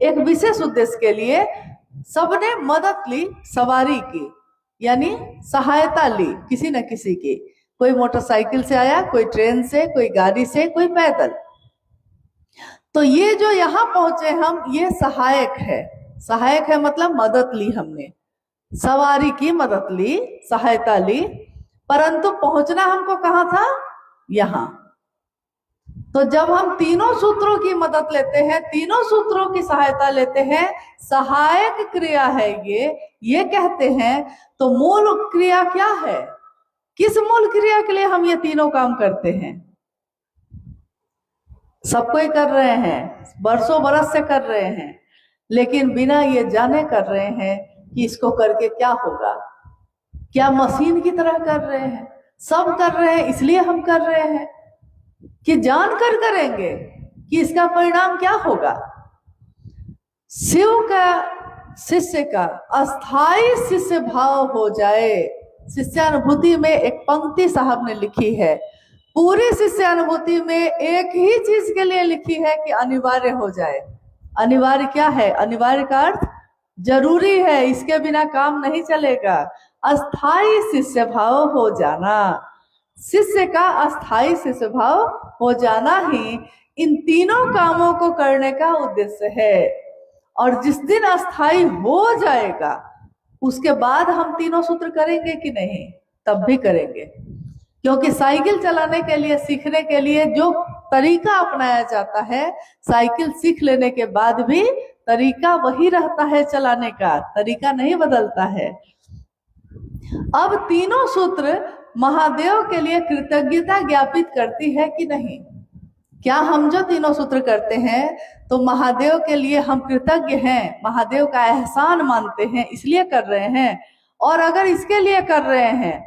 एक विशेष उद्देश्य के लिए सबने मदद ली, सवारी की, यानी सहायता ली किसी न किसी की। कोई मोटरसाइकिल से आया, कोई ट्रेन से, कोई गाड़ी से, कोई पैदल। तो ये जो यहाँ पहुंचे हम, ये सहायक है। सहायक है मतलब मदद ली हमने, सवारी की मदद ली, सहायता ली, परंतु पहुंचना हमको कहाँ था? यहाँ। तो जब हम तीनों सूत्रों की मदद लेते हैं, तीनों सूत्रों की सहायता लेते हैं, सहायक क्रिया है ये कहते हैं। तो मूल क्रिया क्या है? किस मूल क्रिया के लिए हम ये तीनों काम करते हैं? सब कोई कर रहे हैं, बरसों बरस से कर रहे हैं, लेकिन बिना ये जाने कर रहे हैं कि इसको करके क्या होगा। क्या मशीन की तरह कर रहे हैं? सब कर रहे हैं इसलिए हम कर रहे हैं कि जानकर करेंगे कि इसका परिणाम क्या होगा। शिव का शिष्य का अस्थाई शिष्य भाव हो जाए। शिष्यानुभूति में एक पंक्ति साहब ने लिखी है, पूरी शिष्यानुभूति में एक ही चीज के लिए लिखी है कि अनिवार्य हो जाए। अनिवार्य क्या है? अनिवार्य का अर्थ जरूरी है, इसके बिना काम नहीं चलेगा। अस्थाई शिष्य भाव हो जाना, शिष्य का अस्थाई शिष्य भाव हो जाना ही इन तीनों कामों को करने का उद्देश्य है। और जिस दिन अस्थाई हो जाएगा उसके बाद हम तीनों सूत्र करेंगे कि नहीं? तब भी करेंगे, क्योंकि साइकिल चलाने के लिए, सीखने के लिए जो तरीका अपनाया जाता है, साइकिल सीख लेने के बाद भी तरीका वही रहता है, चलाने का तरीका नहीं बदलता है। अब तीनों सूत्र महादेव के लिए कृतज्ञता ज्ञापित करती है कि नहीं? क्या हम जो तीनों सूत्र करते हैं तो महादेव के लिए हम कृतज्ञ हैं, महादेव का एहसान मानते हैं इसलिए कर रहे हैं? और अगर इसके लिए कर रहे हैं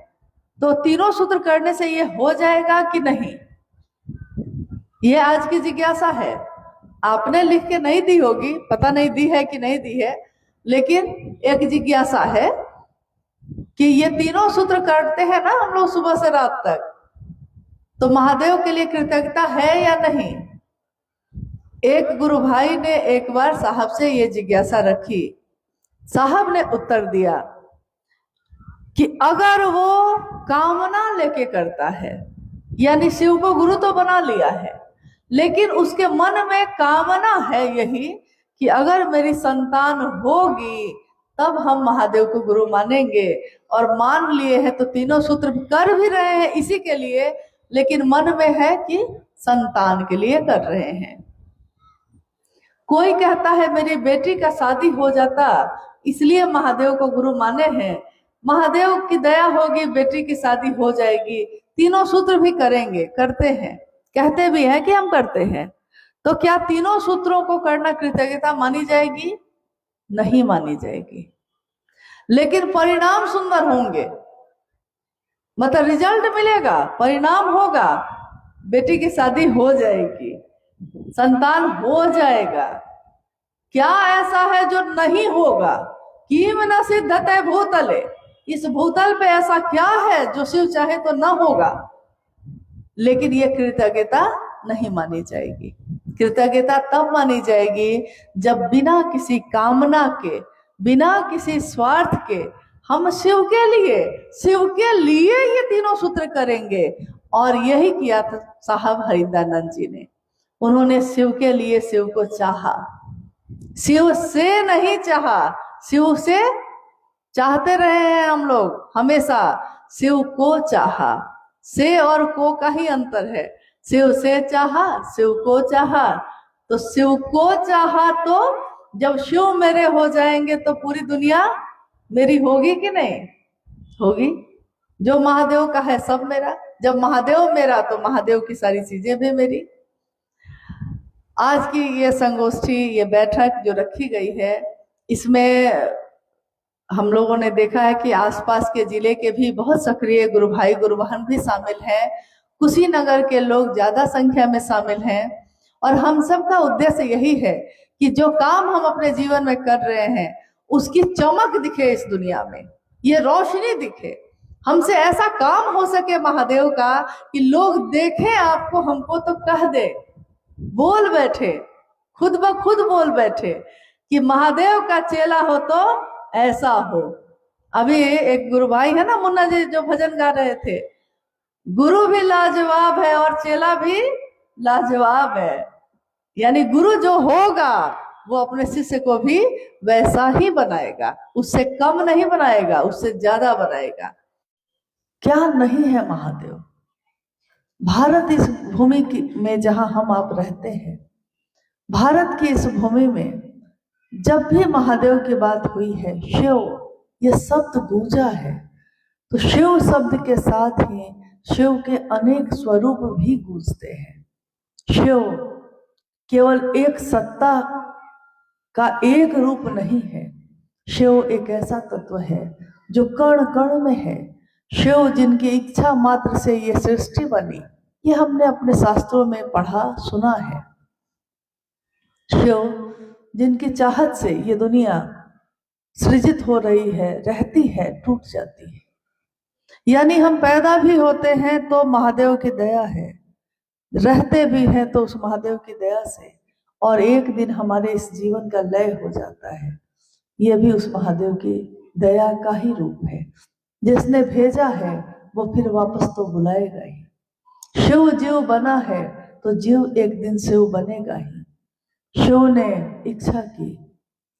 तो तीनों सूत्र करने से ये हो जाएगा कि नहीं? ये आज की जिज्ञासा है। आपने लिख के नहीं दी होगी, पता नहीं दी है कि नहीं दी है, लेकिन एक जिज्ञासा है कि ये तीनों सूत्र करते हैं ना हम लोग सुबह से रात तक, तो महादेव के लिए कृतज्ञता है या नहीं? एक गुरु भाई ने एक बार साहब से ये जिज्ञासा रखी। साहब ने उत्तर दिया कि अगर वो कामना लेके करता है, यानी शिव को गुरु तो बना लिया है, लेकिन उसके मन में कामना है यही कि अगर मेरी संतान होगी तब हम महादेव को गुरु मानेंगे, और मान लिए हैं तो तीनों सूत्र कर भी रहे हैं इसी के लिए, लेकिन मन में है कि संतान के लिए कर रहे हैं। कोई कहता है मेरी बेटी का शादी हो जाता इसलिए महादेव को गुरु माने हैं, महादेव की दया होगी बेटी की शादी हो जाएगी, तीनों सूत्र भी करेंगे, करते हैं, कहते भी हैं कि हम करते हैं। तो क्या तीनों सूत्रों को करना कृतज्ञता मानी जाएगी? नहीं मानी जाएगी। लेकिन परिणाम सुंदर होंगे, मतलब रिजल्ट मिलेगा, परिणाम होगा, बेटी की शादी हो जाएगी, संतान हो जाएगा। क्या ऐसा है जो नहीं होगा? किम न सिद्धते भूतले, इस भूतल पे ऐसा क्या है जो शिव चाहे तो न होगा? लेकिन ये कृतज्ञता नहीं मानी जाएगी। कृतज्ञता तब मानी जाएगी जब बिना किसी कामना के, बिना किसी स्वार्थ के हम शिव के लिए ये तीनों सूत्र करेंगे। और यही किया था साहब हरिदानंद जी ने। उन्होंने शिव के लिए शिव को चाहा, शिव से नहीं चाहा। शिव से चाहते रहे हैं हम लोग हमेशा, शिव को चाहा। से और को का ही अंतर है। शिव से चाहा, शिव को चाहा। तो शिव को चाहा तो जब शिव मेरे हो जाएंगे तो पूरी दुनिया मेरी होगी कि नहीं होगी? जो महादेव का है सब मेरा। जब महादेव मेरा तो महादेव की सारी चीजें भी मेरी। आज की ये संगोष्ठी, ये बैठक जो रखी गई है, इसमें हम लोगों ने देखा है कि आसपास के जिले के भी बहुत सक्रिय गुरु भाई गुरु बहन भी शामिल हैं। कुशीनगर के लोग ज्यादा संख्या में शामिल हैं। और हम सब का उद्देश्य यही है कि जो काम हम अपने जीवन में कर रहे हैं उसकी चमक दिखे इस दुनिया में, ये रोशनी दिखे। हमसे ऐसा काम हो सके महादेव का कि लोग देखें आपको, हमको तो कह दे, बोल बैठे, खुद ब खुद बोल बैठे कि महादेव का चेला हो तो ऐसा हो। अभी एक गुरु भाई है ना, मुन्ना जी, जो भजन गा रहे थे, गुरु भी लाजवाब है और चेला भी लाजवाब है। यानी गुरु जो होगा वो अपने शिष्य को भी वैसा ही बनाएगा, उससे कम नहीं बनाएगा, उससे ज्यादा बनाएगा। क्या नहीं है महादेव? भारत इस भूमि में जहां हम आप रहते हैं, भारत की इस भूमि में जब भी महादेव की बात हुई है, शिव ये शब्द गूंजा है, तो शिव शब्द के साथ ही शिव के अनेक स्वरूप भी गूंजते हैं। शिव केवल एक सत्ता का एक रूप नहीं है, शिव एक ऐसा तत्व है जो कण कण में है, शिव जिनकी इच्छा मात्र से ये सृष्टि बनी, ये हमने अपने शास्त्रों में पढ़ा सुना है। शिव जिनकी चाहत से ये दुनिया सृजित हो रही है, रहती है, टूट जाती है। यानी हम पैदा भी होते हैं तो महादेव की दया है, रहते भी हैं तो उस महादेव की दया से, और एक दिन हमारे इस जीवन का लय हो जाता है, ये भी उस महादेव की दया का ही रूप है। जिसने भेजा है वो फिर वापस तो बुलाएगा ही। शिव जीव बना है तो जीव एक दिन शिव बनेगा ही। शिव ने इच्छा की,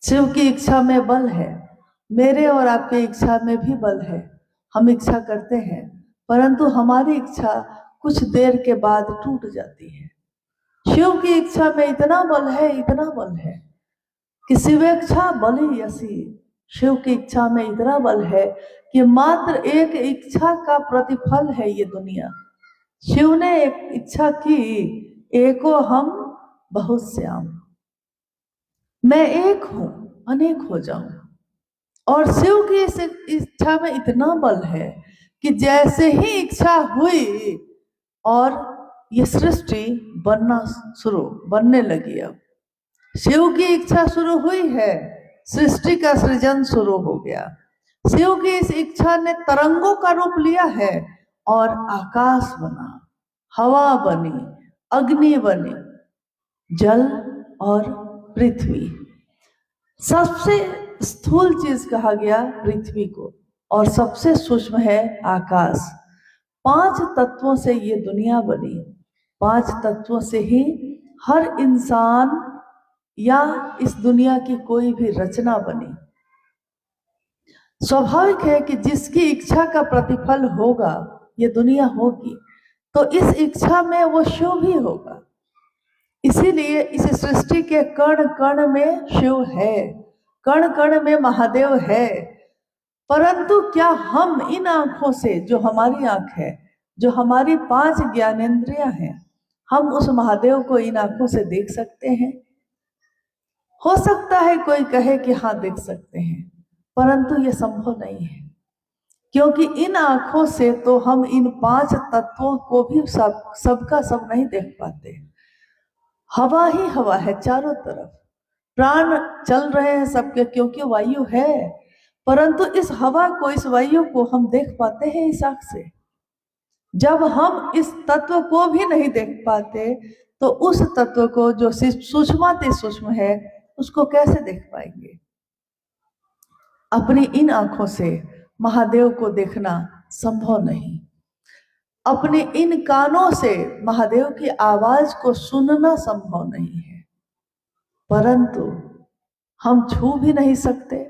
शिव की इच्छा में बल है, मेरे और आपके इच्छा में भी बल है। हम इच्छा करते हैं परंतु हमारी इच्छा कुछ देर के बाद टूट जाती है। शिव की इच्छा में इतना बल है, इतना बल है कि शिवेच्छा बलि यसी। शिव की इच्छा में इतना बल है कि मात्र एक इच्छा का प्रतिफल है ये दुनिया। शिव ने एक इच्छा की, एको हम बहुत श्याम, मैं एक हूं अनेक हो जाऊं। और शिव की इस इच्छा में इतना बल है कि जैसे ही इच्छा हुई और ये सृष्टि बनने लगी। अब शिव की इच्छा शुरू हुई है, सृष्टि का सृजन शुरू हो गया। शिव की इस इच्छा ने तरंगों का रूप लिया है और आकाश बना, हवा बनी, अग्नि बनी, जल और पृथ्वी। सबसे स्थूल चीज कहा गया पृथ्वी को, और सबसे सूक्ष्म है आकाश। 5 तत्वों से ये दुनिया बनी। 5 तत्वों से ही हर इंसान या इस दुनिया की कोई भी रचना बनी। स्वाभाविक है कि जिसकी इच्छा का प्रतिफल होगा ये दुनिया होगी, तो इस इच्छा में वो शिव भी होगा। इसीलिए इस सृष्टि के कण कण में शिव है, कण कण में महादेव है। परंतु क्या हम इन आंखों से, जो हमारी आंख है, जो हमारी 5 ज्ञानेंद्रियां हैं, हम उस महादेव को इन आंखों से देख सकते हैं? हो सकता है कोई कहे कि हाँ देख सकते हैं, परंतु ये संभव नहीं है, क्योंकि इन आंखों से तो हम इन 5 तत्वों को भी सबका सब नहीं देख पाते। हवा ही हवा है चारों तरफ, प्राण चल रहे हैं सबके, क्योंकि वायु है, परंतु इस हवा को, इस वायु को हम देख पाते हैं इस आंख से। जब हम इस तत्व को भी नहीं देख पाते तो उस तत्व को जो सूक्ष्माति सूक्ष्म है उसको कैसे देख पाएंगे? अपनी इन आंखों से महादेव को देखना संभव नहीं, अपने इन कानों से महादेव की आवाज को सुनना संभव नहीं है। परंतु हम छू भी नहीं सकते,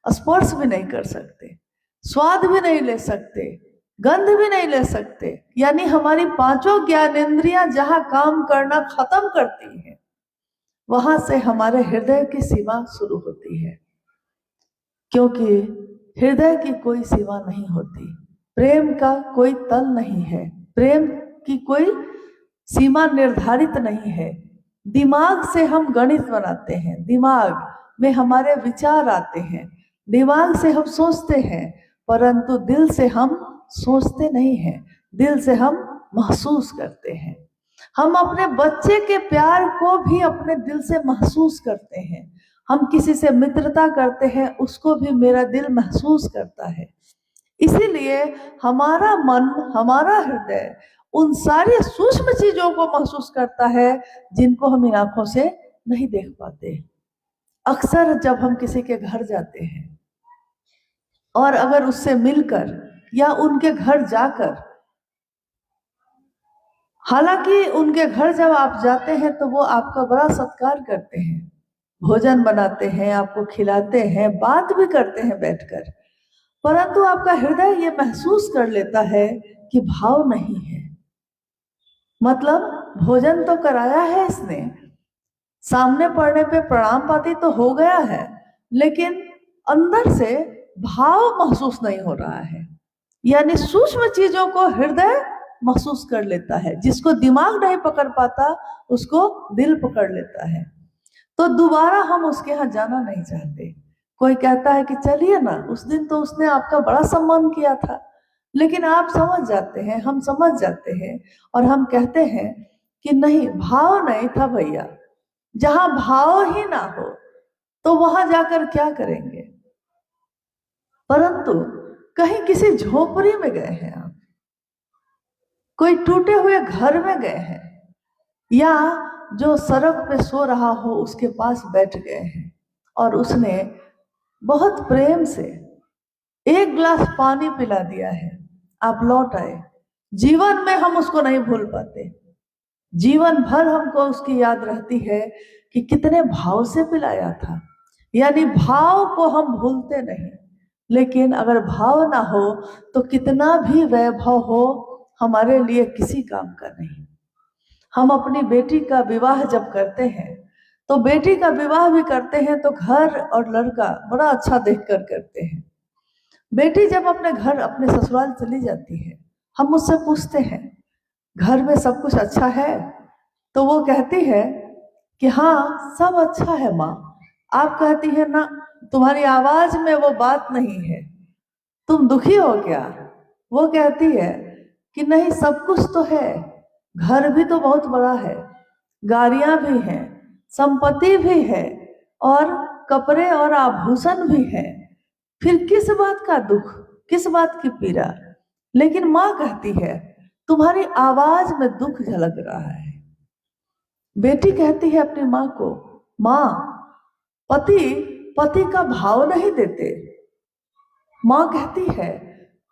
स्पर्श भी नहीं कर सकते, स्वाद भी नहीं ले सकते, गंध भी नहीं ले सकते। यानी हमारी 5 ज्ञानेंद्रियां जहां काम करना खत्म करती हैं, वहां से हमारे हृदय की सीमा शुरू होती है, क्योंकि हृदय की कोई सीमा नहीं होती, प्रेम का कोई तल नहीं है, प्रेम की कोई सीमा निर्धारित नहीं है। दिमाग से हम गणित बनाते हैं, दिमाग में हमारे विचार आते हैं, दिमाग से हम सोचते हैं, परंतु दिल से हम सोचते नहीं हैं, दिल से हम महसूस करते हैं। हम अपने बच्चे के प्यार को भी अपने दिल से महसूस करते हैं। हम किसी से मित्रता करते हैं, उसको भी मेरा दिल महसूस करता है। इसीलिए हमारा मन, हमारा हृदय उन सारी सूक्ष्म चीजों को महसूस करता है जिनको हम इन आंखों से नहीं देख पाते। अक्सर जब हम किसी के घर जाते हैं और अगर उससे मिलकर या उनके घर जाकर, हालांकि उनके घर जब आप जाते हैं तो वो आपका बड़ा सत्कार करते हैं, भोजन बनाते हैं, आपको खिलाते हैं, बात भी करते हैं बैठकर, परंतु आपका हृदय ये महसूस कर लेता है कि भाव नहीं है। मतलब भोजन तो कराया है इसने, सामने पड़ने पे प्रणाम पाती तो हो गया है, लेकिन अंदर से भाव महसूस नहीं हो रहा है। यानी सूक्ष्म चीजों को हृदय महसूस कर लेता है, जिसको दिमाग नहीं पकड़ पाता उसको दिल पकड़ लेता है। तो दोबारा हम उसके यहाँ जाना नहीं चाहते, कोई कहता है कि चलिए ना, उस दिन तो उसने आपका बड़ा सम्मान किया था। लेकिन आप समझ जाते हैं, हम समझ जाते हैं, और हम कहते हैं कि नहीं, भाव नहीं था भैया। जहां भाव ही ना हो तो वहां जाकर क्या करेंगे। परंतु कहीं किसी झोपड़ी में गए हैं आप, कोई टूटे हुए घर में गए हैं, या जो सड़क पे सो रहा हो उसके पास बैठ गए हैं, और उसने बहुत प्रेम से एक गिलास पानी पिला दिया है, आप लौट आए। जीवन में हम उसको नहीं भूल पाते, जीवन भर हमको उसकी याद रहती है कि कितने भाव से पिलाया था। यानी भाव को हम भूलते नहीं, लेकिन अगर भाव ना हो तो कितना भी वैभव हो हमारे लिए किसी काम का नहीं। हम अपनी बेटी का विवाह जब करते हैं तो बेटी का विवाह भी करते हैं तो घर और लड़का बड़ा अच्छा देखकर करते हैं। बेटी जब अपने घर, अपने ससुराल चली जाती है, हम उससे पूछते हैं घर में सब कुछ अच्छा है, तो वो कहती है कि हाँ सब अच्छा है माँ। आप कहती है ना, तुम्हारी आवाज में वो बात नहीं है, तुम दुखी हो क्या। वो कहती है कि नहीं, सब कुछ तो है, घर भी तो बहुत बड़ा है, गाड़ियां भी हैं, संपत्ति भी है, और कपड़े और आभूषण भी है, फिर किस बात का दुख, किस बात की पीड़ा। लेकिन माँ कहती है तुम्हारी आवाज में दुख झलक रहा है। बेटी कहती है अपनी माँ को, माँ पति पति का भाव नहीं देते। माँ कहती है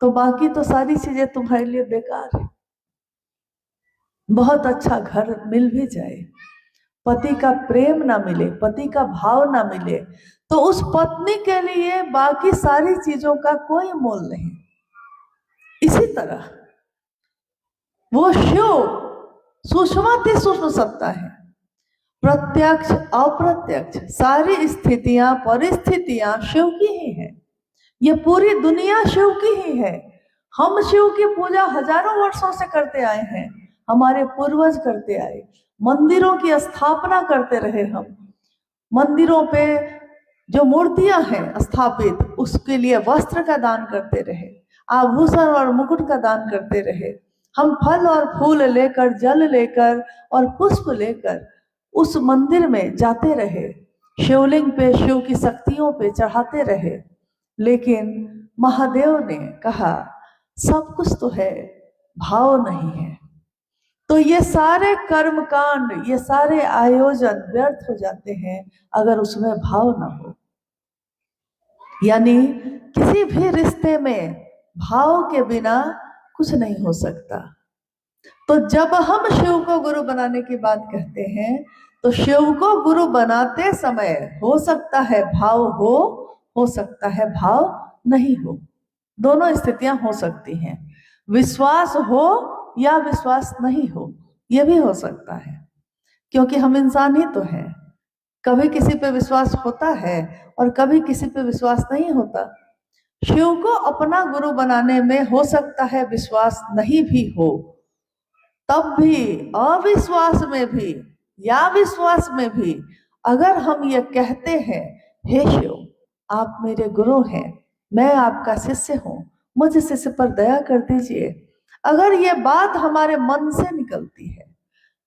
तो बाकी तो सारी चीजें तुम्हारे लिए बेकार है। बहुत अच्छा घर मिल भी जाए, पति का प्रेम ना मिले, पति का भाव ना मिले, तो उस पत्नी के लिए बाकी सारी चीजों का कोई मोल नहीं। इसी तरह वो शिव सूक्ष्माति सूक्ष्म सत्ता है, प्रत्यक्ष अप्रत्यक्ष सारी स्थितियां परिस्थितियां शिव की ही है। ये पूरी दुनिया शिव की ही है। हम शिव की पूजा हजारों वर्षों से करते आए हैं, हमारे पूर्वज करते आए, मंदिरों की स्थापना करते रहे। हम मंदिरों पे जो मूर्तियां हैं स्थापित, उसके लिए वस्त्र का दान करते रहे, आभूषण और मुकुट का दान करते रहे। हम फल और फूल लेकर, जल लेकर और पुष्प लेकर उस मंदिर में जाते रहे, शिवलिंग पे, शिव की शक्तियों पे चढ़ाते रहे। लेकिन महादेव ने कहा सब कुछ तो है, भाव नहीं है, तो ये सारे कर्म कांड, ये सारे आयोजन व्यर्थ हो जाते हैं अगर उसमें भाव ना हो। यानी किसी भी रिश्ते में भाव के बिना कुछ नहीं हो सकता। तो जब हम शिव को गुरु बनाने की बात कहते हैं तो शिव को गुरु बनाते समय हो सकता है भाव हो सकता है भाव नहीं हो, दोनों स्थितियां हो सकती हैं। विश्वास हो या विश्वास नहीं हो, यह भी हो सकता है, क्योंकि हम इंसान ही तो हैं। कभी किसी पे विश्वास होता है और कभी किसी पे विश्वास नहीं होता। शिव को अपना गुरु बनाने में हो सकता है विश्वास नहीं भी हो, तब भी अविश्वास में भी या विश्वास में भी अगर हम ये कहते हैं हे शिव आप मेरे गुरु हैं, मैं आपका शिष्य हूँ, मुझ शिष्य पर दया कर दीजिए, अगर ये बात हमारे मन से निकलती है,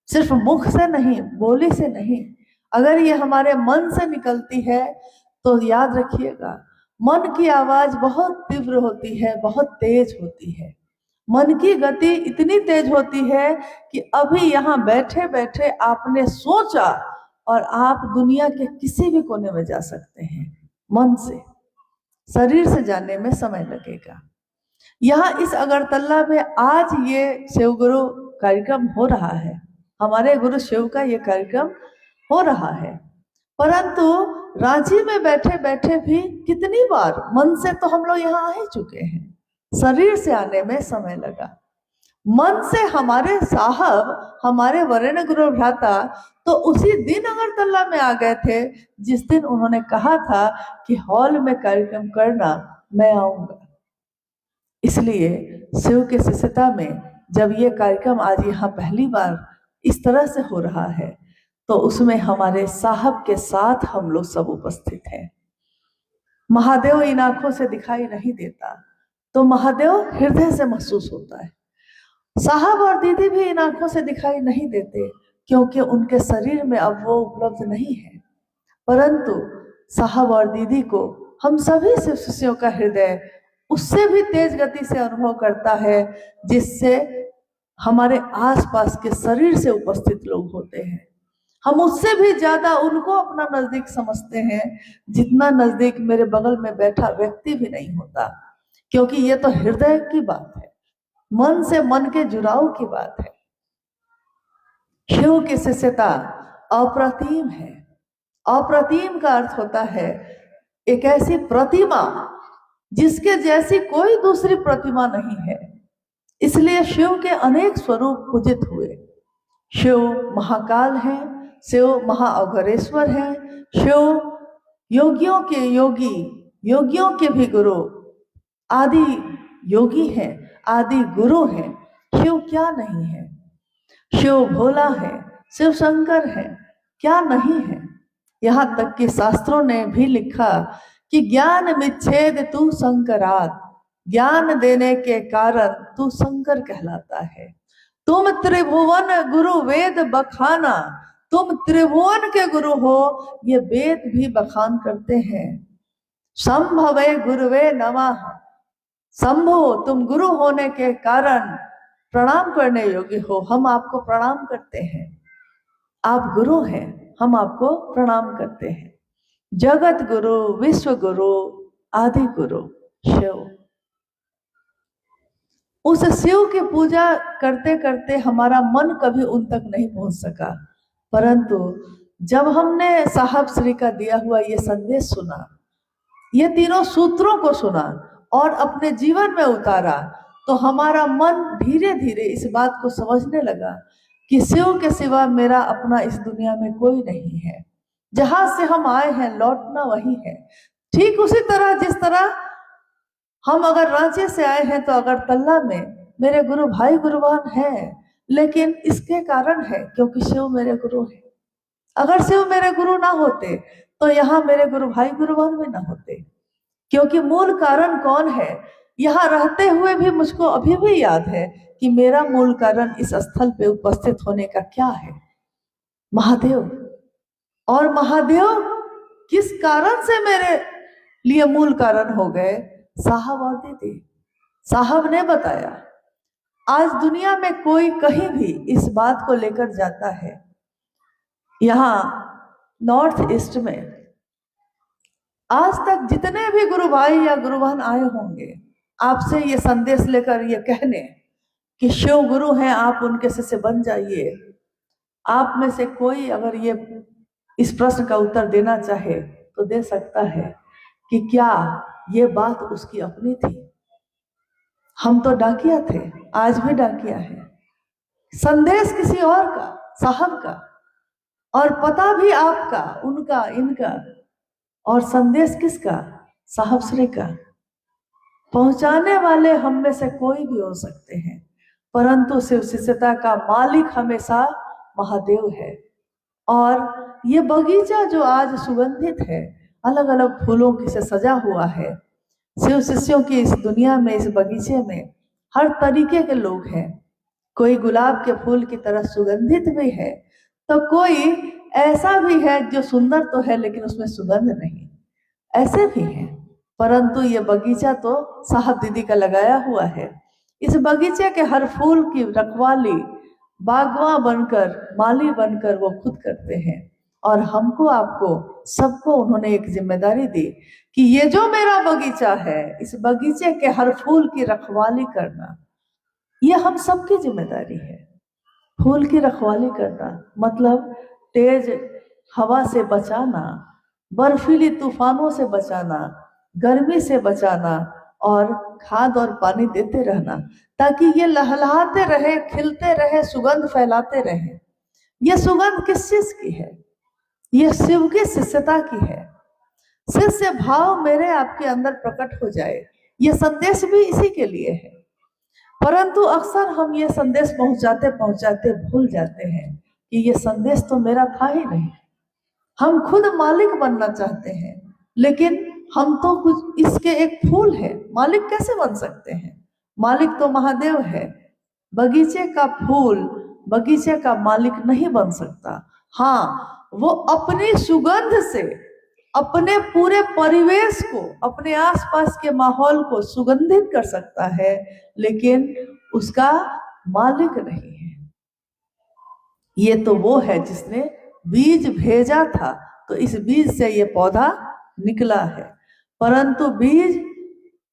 सिर्फ मुख से नहीं, बोली से नहीं, अगर ये हमारे मन से निकलती है, तो याद रखिएगा मन की आवाज बहुत तीव्र होती है, बहुत तेज होती है। मन की गति इतनी तेज होती है कि अभी यहाँ बैठे बैठे आपने सोचा और आप दुनिया के किसी भी कोने में जा सकते हैं। मन से, शरीर से जाने में समय लगेगा। यहाँ इस अगरतला में आज ये शिव गुरु कार्यक्रम हो रहा है, हमारे गुरु शिव का ये कार्यक्रम हो रहा है, परंतु रांची में बैठे बैठे भी कितनी बार मन से तो हम लोग यहाँ आ ही चुके हैं, शरीर से आने में समय लगा। मन से हमारे साहब, हमारे वरेण्य गुरु भ्राता तो उसी दिन अगरतला में आ गए थे जिस दिन उन्होंने कहा था कि हॉल में कार्यक्रम करना, मैं आऊंगा। इसलिए शिव के शिष्यता में जब ये कार्यक्रम आज यहाँ पहली बार इस तरह से हो रहा है, तो उसमें हमारे साहब के साथ हम लोग सब उपस्थित हैं। महादेव इन आंखों से दिखाई नहीं देता, तो महादेव हृदय से महसूस होता है। साहब और दीदी भी इन आंखों से दिखाई नहीं देते, क्योंकि उनके शरीर में अब वो उपलब्ध नहीं है। परंतु साहब और दीदी को हम सभी शिव शिष्यों का हृदय उससे भी तेज गति से अनुभव करता है, जिससे हमारे आसपास के शरीर से उपस्थित लोग होते हैं। हम उससे भी ज्यादा उनको अपना नजदीक समझते हैं, जितना नजदीक मेरे बगल में बैठा व्यक्ति भी नहीं होता, क्योंकि ये तो हृदय की बात है, मन से मन के जुड़ाव की बात है। शिव की शिष्यता अप्रतिम है। अप्रतिम का अर्थ होता है एक ऐसी प्रतिमा जिसके जैसी कोई दूसरी प्रतिमा नहीं है। इसलिए शिव के अनेक स्वरूप पूजित हुए। शिव महाकाल है, शिव महाअघोरेश्वर है, शिव योगियों के योगी, योगियों के भी गुरु, आदि योगी है, आदि गुरु है। शिव क्या नहीं है? शिव भोला है, शिव शंकर है, क्या नहीं है? यहाँ तक कि शास्त्रों ने भी लिखा कि ज्ञान विच्छेद तू शंकरात, ज्ञान देने के कारण तू शंकर कहलाता है। तुम त्रिभुवन गुरु वेद बखाना, तुम त्रिभुवन के गुरु हो, ये वेद भी बखान करते हैं। संभवे गुरुवे नमः, शंभो तुम गुरु होने के कारण प्रणाम करने योग्य हो, हम आपको प्रणाम करते हैं। आप गुरु हैं, हम आपको प्रणाम करते हैं। जगत गुरु, विश्व गुरु, आदि गुरु शिव। उस शिव की पूजा करते करते हमारा मन कभी उन तक नहीं पहुंच सका, परंतु जब हमने साहब श्री का दिया हुआ ये संदेश सुना, ये तीनों सूत्रों को सुना और अपने जीवन में उतारा, तो हमारा मन धीरे धीरे इस बात को समझने लगा कि शिव के सिवा मेरा अपना इस दुनिया में कोई नहीं है। जहां से हम आए हैं लौटना वही है। ठीक उसी तरह जिस तरह हम अगर रांची से आए हैं तो अगरतला में मेरे गुरु भाई गुरुवान है, लेकिन इसके कारण है क्योंकि शिव मेरे गुरु है। अगर शिव मेरे गुरु ना होते तो यहाँ मेरे गुरु भाई गुरुवान भी ना होते, क्योंकि मूल कारण कौन है? यहाँ रहते हुए भी मुझको अभी भी याद है कि मेरा मूल कारण इस स्थल पे उपस्थित होने का क्या है? महादेव। और महादेव किस कारण से मेरे लिए मूल कारण हो गए? साहब और दीदी। साहब ने बताया। आज दुनिया में कोई कहीं भी इस बात को लेकर जाता है, यहाँ नॉर्थ ईस्ट में आज तक जितने भी गुरु भाई या गुरुवान आए होंगे, आपसे ये संदेश लेकर ये कहने कि शिव गुरु हैं, आप उनके शिष्य बन जाइए। आप में से कोई अगर ये इस प्रश्न का उत्तर देना चाहे तो दे सकता है कि क्या ये बात उसकी अपनी थी? हम तो डाकिया थे, आज भी डाकिया है। संदेश किसी और का, साहब का, और पता भी आपका, उनका, इनका, और संदेश किसका? साहब श्री का। पहुंचाने वाले हम में से कोई भी हो सकते हैं, परंतु शिव शिष्यता का मालिक हमेशा महादेव है। और ये बगीचा जो आज सुगंधित है, अलग अलग फूलों से सजा हुआ है, शिव शिष्यों की इस दुनिया में, इस बगीचे में हर तरीके के लोग हैं। कोई गुलाब के फूल की तरह सुगंधित भी है, तो कोई ऐसा भी है जो सुंदर तो है लेकिन उसमें सुगंध नहीं, ऐसे भी हैं। परंतु ये बगीचा तो साहब दीदी का लगाया हुआ है। इस बगीचे के हर फूल की रखवाली बागवां बनकर, माली बनकर वो खुद करते हैं। और हमको, आपको, सबको उन्होंने एक जिम्मेदारी दी कि ये जो मेरा बगीचा है, इस बगीचे के हर फूल की रखवाली करना, ये हम सबकी जिम्मेदारी है। फूल की रखवाली करना मतलब तेज हवा से बचाना, बर्फीली तूफानों से बचाना, गर्मी से बचाना, और खाद और पानी देते रहना, ताकि ये लहलहाते रहे, खिलते रहे, सुगंध फैलाते रहे। ये सुगंध किस चीज की है? ये शिव की शिष्यता की है। शिष्य भाव मेरे आपके अंदर प्रकट हो जाए, ये संदेश भी इसी के लिए है। परंतु अक्सर हम ये संदेश पहुंचाते पहुंचाते भूल जाते हैं कि ये संदेश तो मेरा था ही नहीं। हम खुद मालिक बनना चाहते हैं, लेकिन हम तो कुछ इसके एक फूल है, मालिक कैसे बन सकते हैं? मालिक तो महादेव है। बगीचे का फूल बगीचे का मालिक नहीं बन सकता। हाँ, वो अपनी सुगंध से अपने पूरे परिवेश को, अपने आसपास के माहौल को सुगंधित कर सकता है, लेकिन उसका मालिक नहीं है। ये तो वो है जिसने बीज भेजा था, तो इस बीज से ये पौधा निकला है। परंतु बीज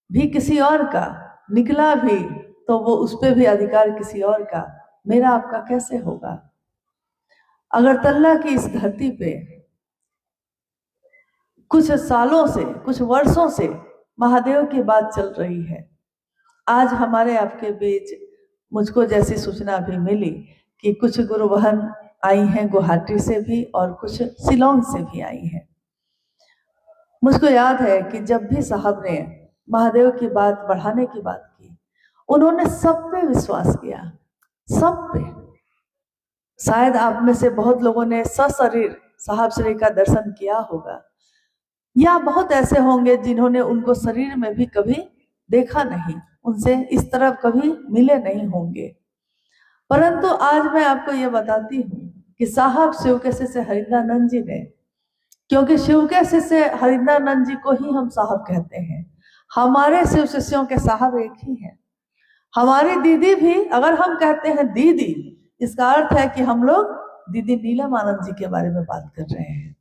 भी किसी और का, निकला भी तो वो उस पे भी अधिकार किसी और का। मेरा आपका कैसे होगा? अगरतला की इस धरती पे कुछ सालों से, कुछ वर्षों से महादेव की बात चल रही है। आज हमारे आपके बीच मुझको जैसी सूचना भी मिली कि कुछ गुरु बहन आई हैं गुवाहाटी से भी और कुछ शिलोंग से भी आई हैं। मुझको याद है कि जब भी साहब ने महादेव की बात बढ़ाने की बात की, उन्होंने सब पे विश्वास किया, सब पे। शायद आप में से बहुत लोगों ने सशरीर साहब श्री का दर्शन किया होगा, या बहुत ऐसे होंगे जिन्होंने उनको शरीर में भी कभी देखा नहीं, उनसे इस तरह कभी मिले नहीं होंगे। परंतु आज मैं आपको ये बताती हूँ कि साहब शिव के शिष्य हरिंद्रानंद जी ने, क्योंकि शिव के शिष्य हरिंद्रानंद जी को ही हम साहब कहते हैं, हमारे शिव शिष्यों के साहब एक ही हैं। हमारी दीदी भी, अगर हम कहते हैं दीदी, इसका अर्थ है कि हम लोग दीदी नीलम आनंद जी के बारे में बात कर रहे हैं।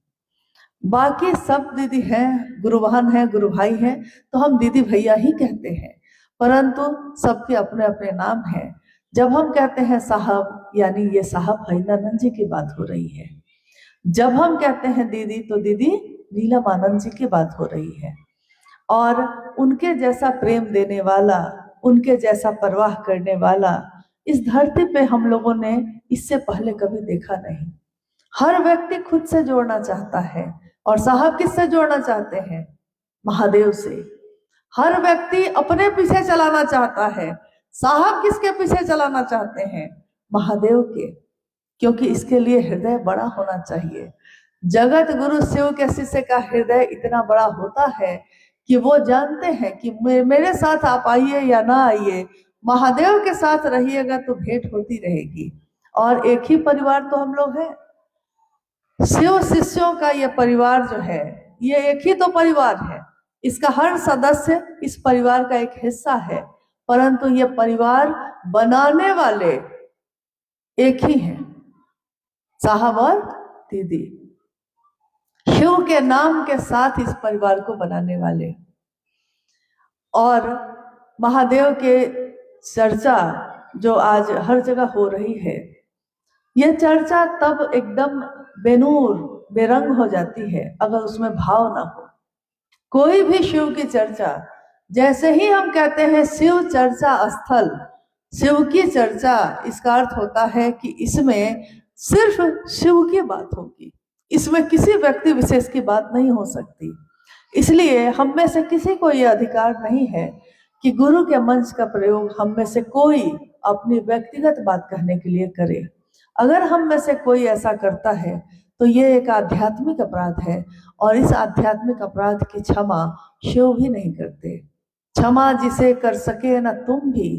बाकी सब दीदी हैं, गुरु बहन हैं, गुरु भाई हैं, तो हम दीदी भैया ही कहते हैं, परंतु सबके अपने अपने नाम हैं। जब हम कहते हैं साहब, यानी ये साहब हरिंद्रानंद जी की बात हो रही है। जब हम कहते हैं दीदी, तो दीदी नीलम आनंद जी की बात हो रही है। और उनके जैसा प्रेम देने वाला, उनके जैसा परवाह करने वाला इस धरती पे हम लोगों ने इससे पहले कभी देखा नहीं। हर व्यक्ति खुद से जोड़ना चाहता है, और साहब किससे जोड़ना चाहते हैं? महादेव से। हर व्यक्ति अपने पीछे चलाना चाहता है, साहब किसके पीछे चलाना चाहते हैं? महादेव के। क्योंकि इसके लिए हृदय बड़ा होना चाहिए। जगत गुरु शिव के शिष्य का हृदय इतना बड़ा होता है कि वो जानते हैं कि मेरे साथ आप आइए या ना आइए, महादेव के साथ रहिएगा तो भेंट होती रहेगी। और एक ही परिवार तो हम लोग हैं। शिव शिष्यों का ये परिवार जो है, ये एक ही तो परिवार है। इसका हर सदस्य इस परिवार का एक हिस्सा है, परंतु ये परिवार बनाने वाले एक ही हैं, साहब और दीदी। शिव के नाम के साथ इस परिवार को बनाने वाले। और महादेव के चर्चा जो आज हर जगह हो रही है, यह चर्चा तब एकदम बेनूर बेरंग हो जाती है अगर उसमें भाव ना हो। कोई भी शिव की चर्चा, जैसे ही हम कहते हैं शिव चर्चा स्थल, शिव की चर्चा, इसका अर्थ होता है कि इसमें सिर्फ शिव की बात होगी, इसमें किसी व्यक्ति विशेष की बात नहीं हो सकती। इसलिए हम में से किसी को यह अधिकार नहीं है कि गुरु के मंच का प्रयोग हम में से कोई अपनी व्यक्तिगत बात कहने के लिए करे। अगर हम में से कोई ऐसा करता है तो ये एक आध्यात्मिक अपराध है, और इस आध्यात्मिक अपराध की क्षमा शिव भी नहीं करते। क्षमा जिसे कर सके न तुम भी,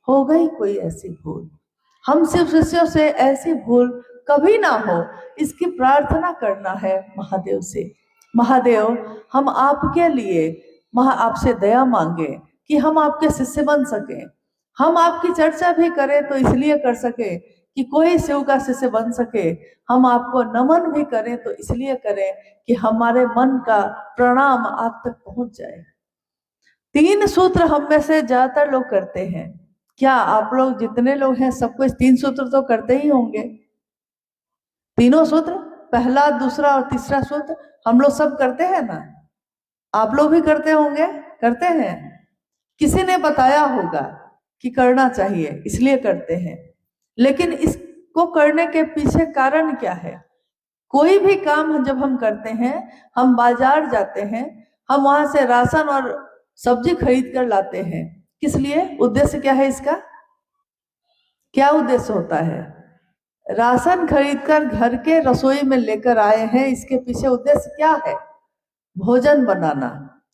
हो गई कोई ऐसी भूल। हम शिव शिष्यों से ऐसी भूल कभी ना हो, इसकी प्रार्थना करना है महादेव से। महादेव, हम आपके लिए आपसे दया मांगे कि हम आपके शिष्य बन सके। हम आपकी चर्चा भी करें तो इसलिए कर सके कि कोई शिव का शिष्य बन सके। हम आपको नमन भी करें तो इसलिए करें कि हमारे मन का प्रणाम आप तक पहुंच जाए। 3 सूत्र हम में से ज्यादातर लोग करते हैं। क्या आप लोग जितने लोग हैं सबको 3 सूत्र तो करते ही होंगे? तीनों सूत्र, पहला, दूसरा और तीसरा सूत्र हम लोग सब करते हैं ना? आप लोग भी करते होंगे, करते हैं। किसी ने बताया होगा कि करना चाहिए, इसलिए करते हैं। लेकिन इसको करने के पीछे कारण क्या है? कोई भी काम जब हम करते हैं, हम बाजार जाते हैं, हम वहां से राशन और सब्जी खरीद कर लाते हैं। किस लिए? उद्देश्य क्या है इसका? क्या उद्देश्य होता है? राशन खरीदकर घर के रसोई में लेकर आए हैं, इसके पीछे उद्देश्य क्या है? भोजन बनाना।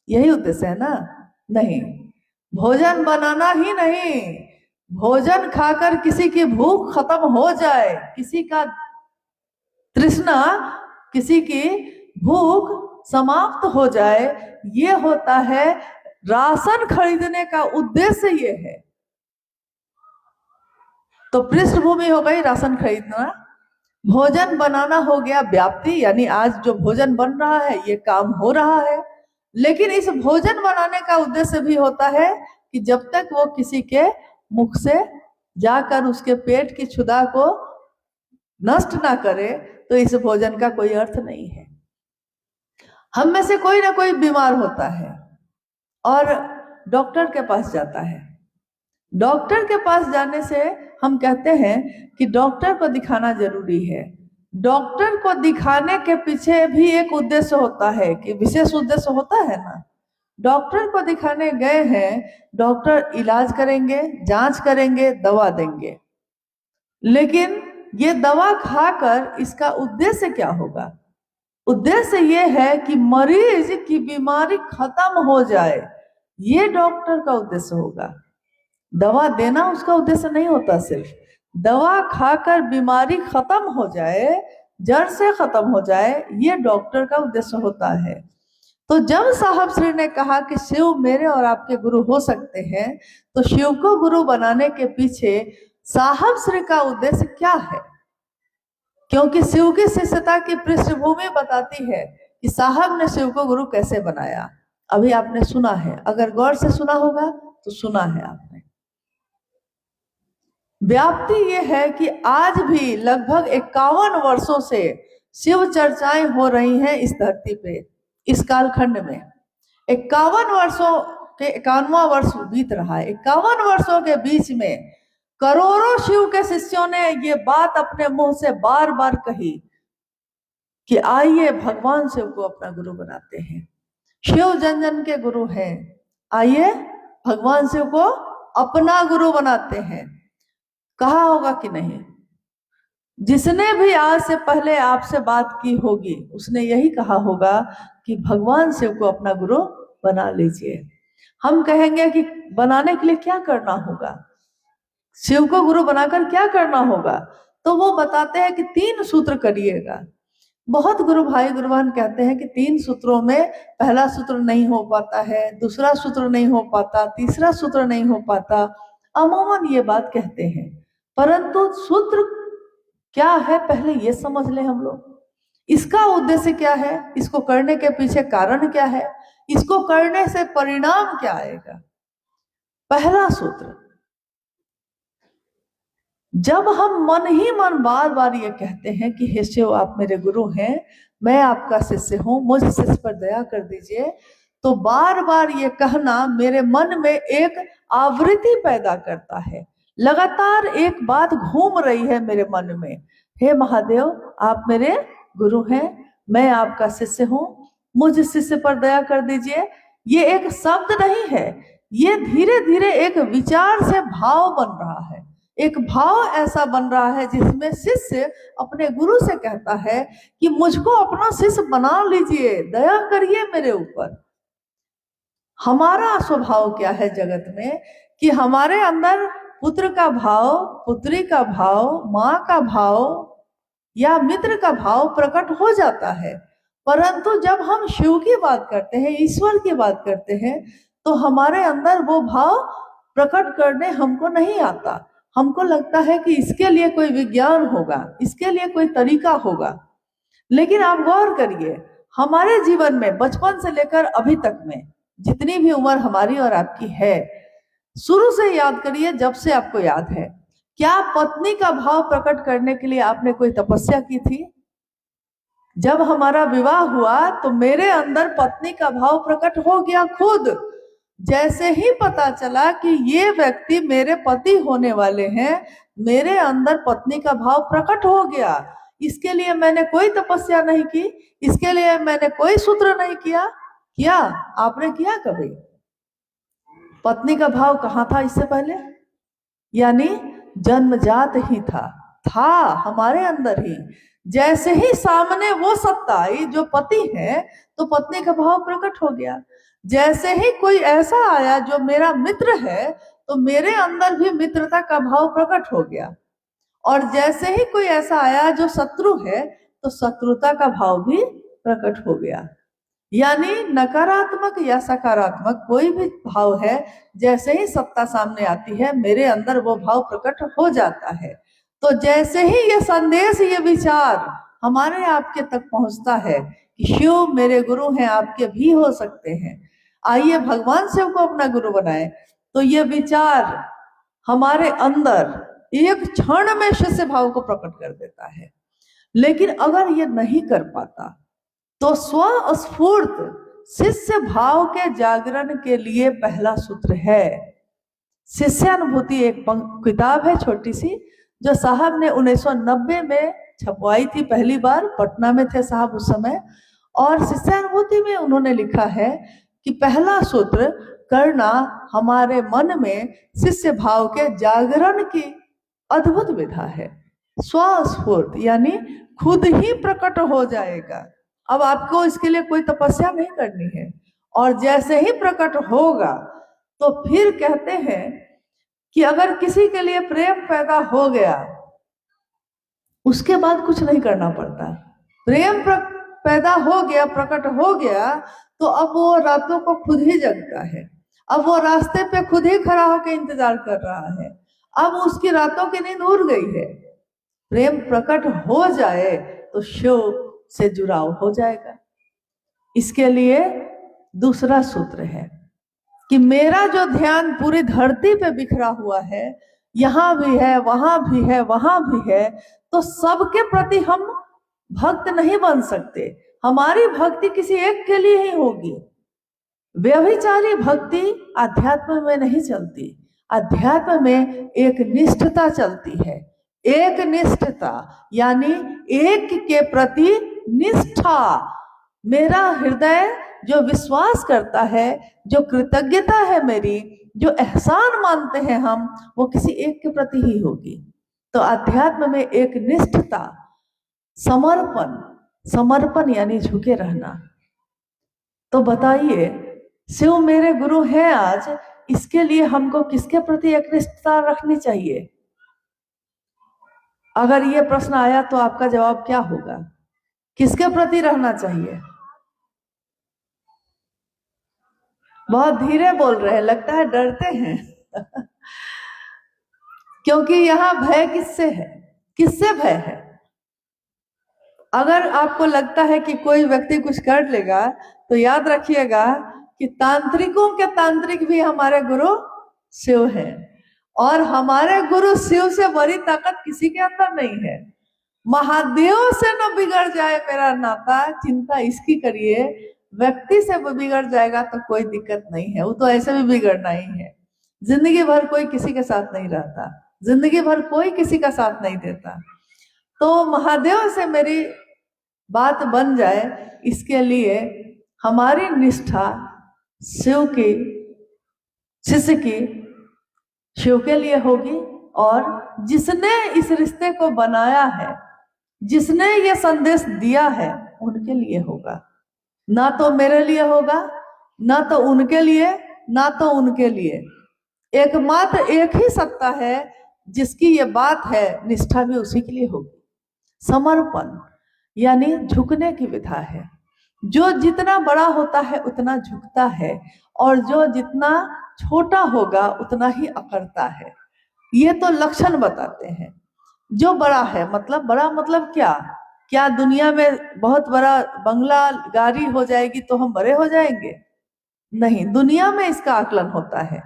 यही उद्देश्य है ना? नहीं, भोजन बनाना ही नहीं, भोजन खाकर किसी की भूख खत्म हो जाए, किसी का तृष्णा, किसी की भूख समाप्त हो जाए, ये होता है राशन खरीदने का उद्देश्य। ये है तो पृष्ठभूमि हो गई राशन खरीदना, भोजन बनाना हो गया व्याप्ति, यानी आज जो भोजन बन रहा है ये काम हो रहा है। लेकिन इस भोजन बनाने का उद्देश्य भी होता है कि जब तक वो किसी के मुख से जाकर उसके पेट की क्षुधा को नष्ट ना करे तो इस भोजन का कोई अर्थ नहीं है। हम में से कोई ना कोई बीमार होता है और डॉक्टर के पास जाता है। डॉक्टर के पास जाने से हम कहते हैं कि डॉक्टर को दिखाना जरूरी है। डॉक्टर को दिखाने के पीछे भी एक उद्देश्य होता है, कि विशेष उद्देश्य होता है ना। डॉक्टर को दिखाने गए हैं, डॉक्टर इलाज करेंगे, जांच करेंगे, दवा देंगे, लेकिन ये दवा खाकर इसका उद्देश्य क्या होगा? उद्देश्य ये है कि मरीज की बीमारी खत्म हो जाए, ये डॉक्टर का उद्देश्य होगा। दवा देना उसका उद्देश्य नहीं होता। सिर्फ दवा खाकर बीमारी खत्म हो जाए, जड़ से खत्म हो जाए, ये डॉक्टर का उद्देश्य होता है। तो जब साहब श्री ने कहा कि शिव मेरे और आपके गुरु हो सकते हैं, तो शिव को गुरु बनाने के पीछे साहब श्री का उद्देश्य क्या है? क्योंकि शिव की शिष्यता की पृष्ठभूमि बताती है कि साहब ने शिव को गुरु कैसे बनाया। अभी आपने सुना है, अगर गौर से सुना होगा तो सुना है आपने। व्याप्ति ये है कि आज भी लगभग 51 वर्षों से शिव चर्चाएं हो रही हैं इस धरती पे, इस कालखंड में। 51 वर्षों के 51वां वर्ष बीत रहा है। 51 वर्षों के बीच में करोड़ों शिव के शिष्यों ने ये बात अपने मुंह से बार बार कही कि आइए भगवान शिव को अपना गुरु बनाते हैं। शिव जन जन के गुरु हैं, आइए भगवान शिव को अपना गुरु बनाते हैं। कहा होगा कि नहीं? जिसने भी आज से पहले आपसे बात की होगी उसने यही कहा होगा कि भगवान शिव को अपना गुरु बना लीजिए। हम कहेंगे कि बनाने के लिए क्या करना होगा, शिव को गुरु बनाकर क्या करना होगा, तो वो बताते हैं कि 3 सूत्र करिएगा। बहुत गुरु भाई गुरु बहन कहते हैं कि 3 सूत्रों में पहला सूत्र नहीं हो पाता है, दूसरा सूत्र नहीं हो पाता, तीसरा सूत्र नहीं हो पाता, अमूमन ये बात कहते हैं। परंतु सूत्र क्या है पहले ये समझ ले हम लोग। इसका उद्देश्य क्या है, इसको करने के पीछे कारण क्या है, इसको करने से परिणाम क्या आएगा। पहला सूत्र, जब हम मन ही मन बार बार ये कहते हैं कि हे शिव आप मेरे गुरु हैं, मैं आपका शिष्य हूं, मुझ शिष्य पर दया कर दीजिए, तो बार बार ये कहना मेरे मन में एक आवृत्ति पैदा करता है। लगातार एक बात घूम रही है मेरे मन में, हे महादेव आप मेरे गुरु हैं, मैं आपका शिष्य हूं, मुझ शिष्य पर दया कर दीजिए। ये एक शब्द नहीं है, ये धीरे धीरे एक विचार से भाव बन रहा है। एक भाव ऐसा बन रहा है जिसमें शिष्य अपने गुरु से कहता है कि मुझको अपना शिष्य बना लीजिए, दया करिए मेरे ऊपर। हमारा स्वभाव क्या है जगत में कि हमारे अंदर पुत्र का भाव, पुत्री का भाव, माँ का भाव या मित्र का भाव प्रकट हो जाता है, परंतु जब हम शिव की बात करते हैं, ईश्वर की बात करते हैं, तो हमारे अंदर वो भाव प्रकट करने हमको नहीं आता। हमको लगता है कि इसके लिए कोई विज्ञान होगा, इसके लिए कोई तरीका होगा। लेकिन आप गौर करिए, हमारे जीवन में बचपन से लेकर अभी तक में जितनी भी उम्र हमारी और आपकी है, शुरू से याद करिए, जब से आपको याद है, क्या पत्नी का भाव प्रकट करने के लिए आपने कोई तपस्या की थी? जब हमारा विवाह हुआ तो मेरे अंदर पत्नी का भाव प्रकट हो गया खुद। जैसे ही पता चला कि ये व्यक्ति मेरे पति होने वाले हैं, मेरे अंदर पत्नी का भाव प्रकट हो गया। इसके लिए मैंने कोई तपस्या नहीं की, इसके लिए मैंने कोई सूत्र नहीं किया। क्या आपने किया कभी? पत्नी का भाव कहाँ था इससे पहले? यानी जन्मजात ही था हमारे अंदर ही। जैसे ही सामने वो सत्ता आई जो पति है, तो पत्नी का भाव प्रकट हो गया। जैसे ही कोई ऐसा आया जो मेरा मित्र है, तो मेरे अंदर भी मित्रता का भाव प्रकट हो गया, और जैसे ही कोई ऐसा आया जो शत्रु है, तो शत्रुता का भाव भी प्रकट हो गया। यानी नकारात्मक या सकारात्मक कोई भी भाव है, जैसे ही सत्ता सामने आती है, मेरे अंदर वो भाव प्रकट हो जाता है। तो जैसे ही ये संदेश, ये विचार हमारे आपके तक पहुंचता है कि शिव मेरे गुरु हैं, आपके भी हो सकते हैं, आइए भगवान शिव को अपना गुरु बनाए, तो ये विचार हमारे अंदर एक क्षण में शिष्य भाव को प्रकट कर देता है। लेकिन अगर ये नहीं कर पाता, तो स्वस्फूर्त शिष्य भाव के जागरण के लिए पहला सूत्र है शिष्यानुभूति। एक किताब है छोटी सी, जो साहब ने 1990 में छपवाई थी, पहली बार पटना में थे साहब उस समय। और शिष्यानुभूति में उन्होंने लिखा है कि पहला सूत्र करना हमारे मन में शिष्य भाव के जागरण की अद्भुत विधा है। स्वस्फूर्त यानी खुद ही प्रकट हो जाएगा। अब आपको इसके लिए कोई तपस्या नहीं करनी है, और जैसे ही प्रकट होगा, तो फिर कहते हैं कि अगर किसी के लिए प्रेम पैदा हो गया, उसके बाद कुछ नहीं करना पड़ता। प्रेम पैदा हो गया, प्रकट हो गया, तो अब वो रातों को खुद ही जगता है। अब वो रास्ते पे खुद ही खड़ा होकर इंतजार कर रहा है। अब उसकी रातों की नींद उड़ गई है। प्रेम प्रकट हो जाए तो शिव से जुड़ाव हो जाएगा। इसके लिए दूसरा सूत्र है कि मेरा जो ध्यान पूरी धरती पे बिखरा हुआ है, यहाँ भी है, वहां भी है, वहां भी है, तो सबके प्रति हम भक्त नहीं बन सकते। हमारी भक्ति किसी एक के लिए ही होगी। व्यभिचारी भक्ति अध्यात्म में नहीं चलती। अध्यात्म में एक निष्ठता चलती है। एक निष्ठता यानी एक के प्रति निष्ठा। मेरा हृदय जो विश्वास करता है, जो कृतज्ञता है मेरी, जो एहसान मानते हैं हम, वो किसी एक के प्रति ही होगी। तो अध्यात्म में एक निष्ठता, समर्पण, समर्पण यानी झुके रहना। तो बताइए, शिव मेरे गुरु हैं आज, इसके लिए हमको किसके प्रति एक निष्ठता रखनी चाहिए? अगर ये प्रश्न आया तो आपका जवाब क्या होगा? किसके प्रति रहना चाहिए? बहुत धीरे बोल रहे हैं, लगता है डरते हैं क्योंकि यहाँ भय किससे है? किससे भय है? अगर आपको लगता है कि कोई व्यक्ति कुछ कर लेगा, तो याद रखिएगा कि तांत्रिकों के तांत्रिक भी हमारे गुरु शिव हैं, और हमारे गुरु शिव से बड़ी ताकत किसी के अंदर नहीं है। महादेव से न बिगड़ जाए मेरा नाता, चिंता इसकी करिए। व्यक्ति से बिगड़ जाएगा तो कोई दिक्कत नहीं है, वो तो ऐसे भी बिगड़ना ही है। जिंदगी भर कोई किसी के साथ नहीं रहता, जिंदगी भर कोई किसी का साथ नहीं देता। तो महादेव से मेरी बात बन जाए, इसके लिए हमारी निष्ठा शिव की, शिष्य की शिव के लिए होगी, और जिसने इस रिश्ते को बनाया है, जिसने ये संदेश दिया है, उनके लिए होगा। ना तो मेरे लिए होगा, ना तो उनके लिए, ना तो उनके लिए। एकमात्र एक ही सत्ता है जिसकी ये बात है, निष्ठा भी उसी के लिए होगी। समर्पण यानी झुकने की विधा है। जो जितना बड़ा होता है उतना झुकता है, और जो जितना छोटा होगा उतना ही अकड़ता है। ये तो लक्षण बताते हैं। जो बड़ा है, मतलब बड़ा मतलब क्या दुनिया में बहुत बड़ा बंगला गाड़ी हो जाएगी तो हम बड़े हो जाएंगे? नहीं, दुनिया में इसका आकलन होता है,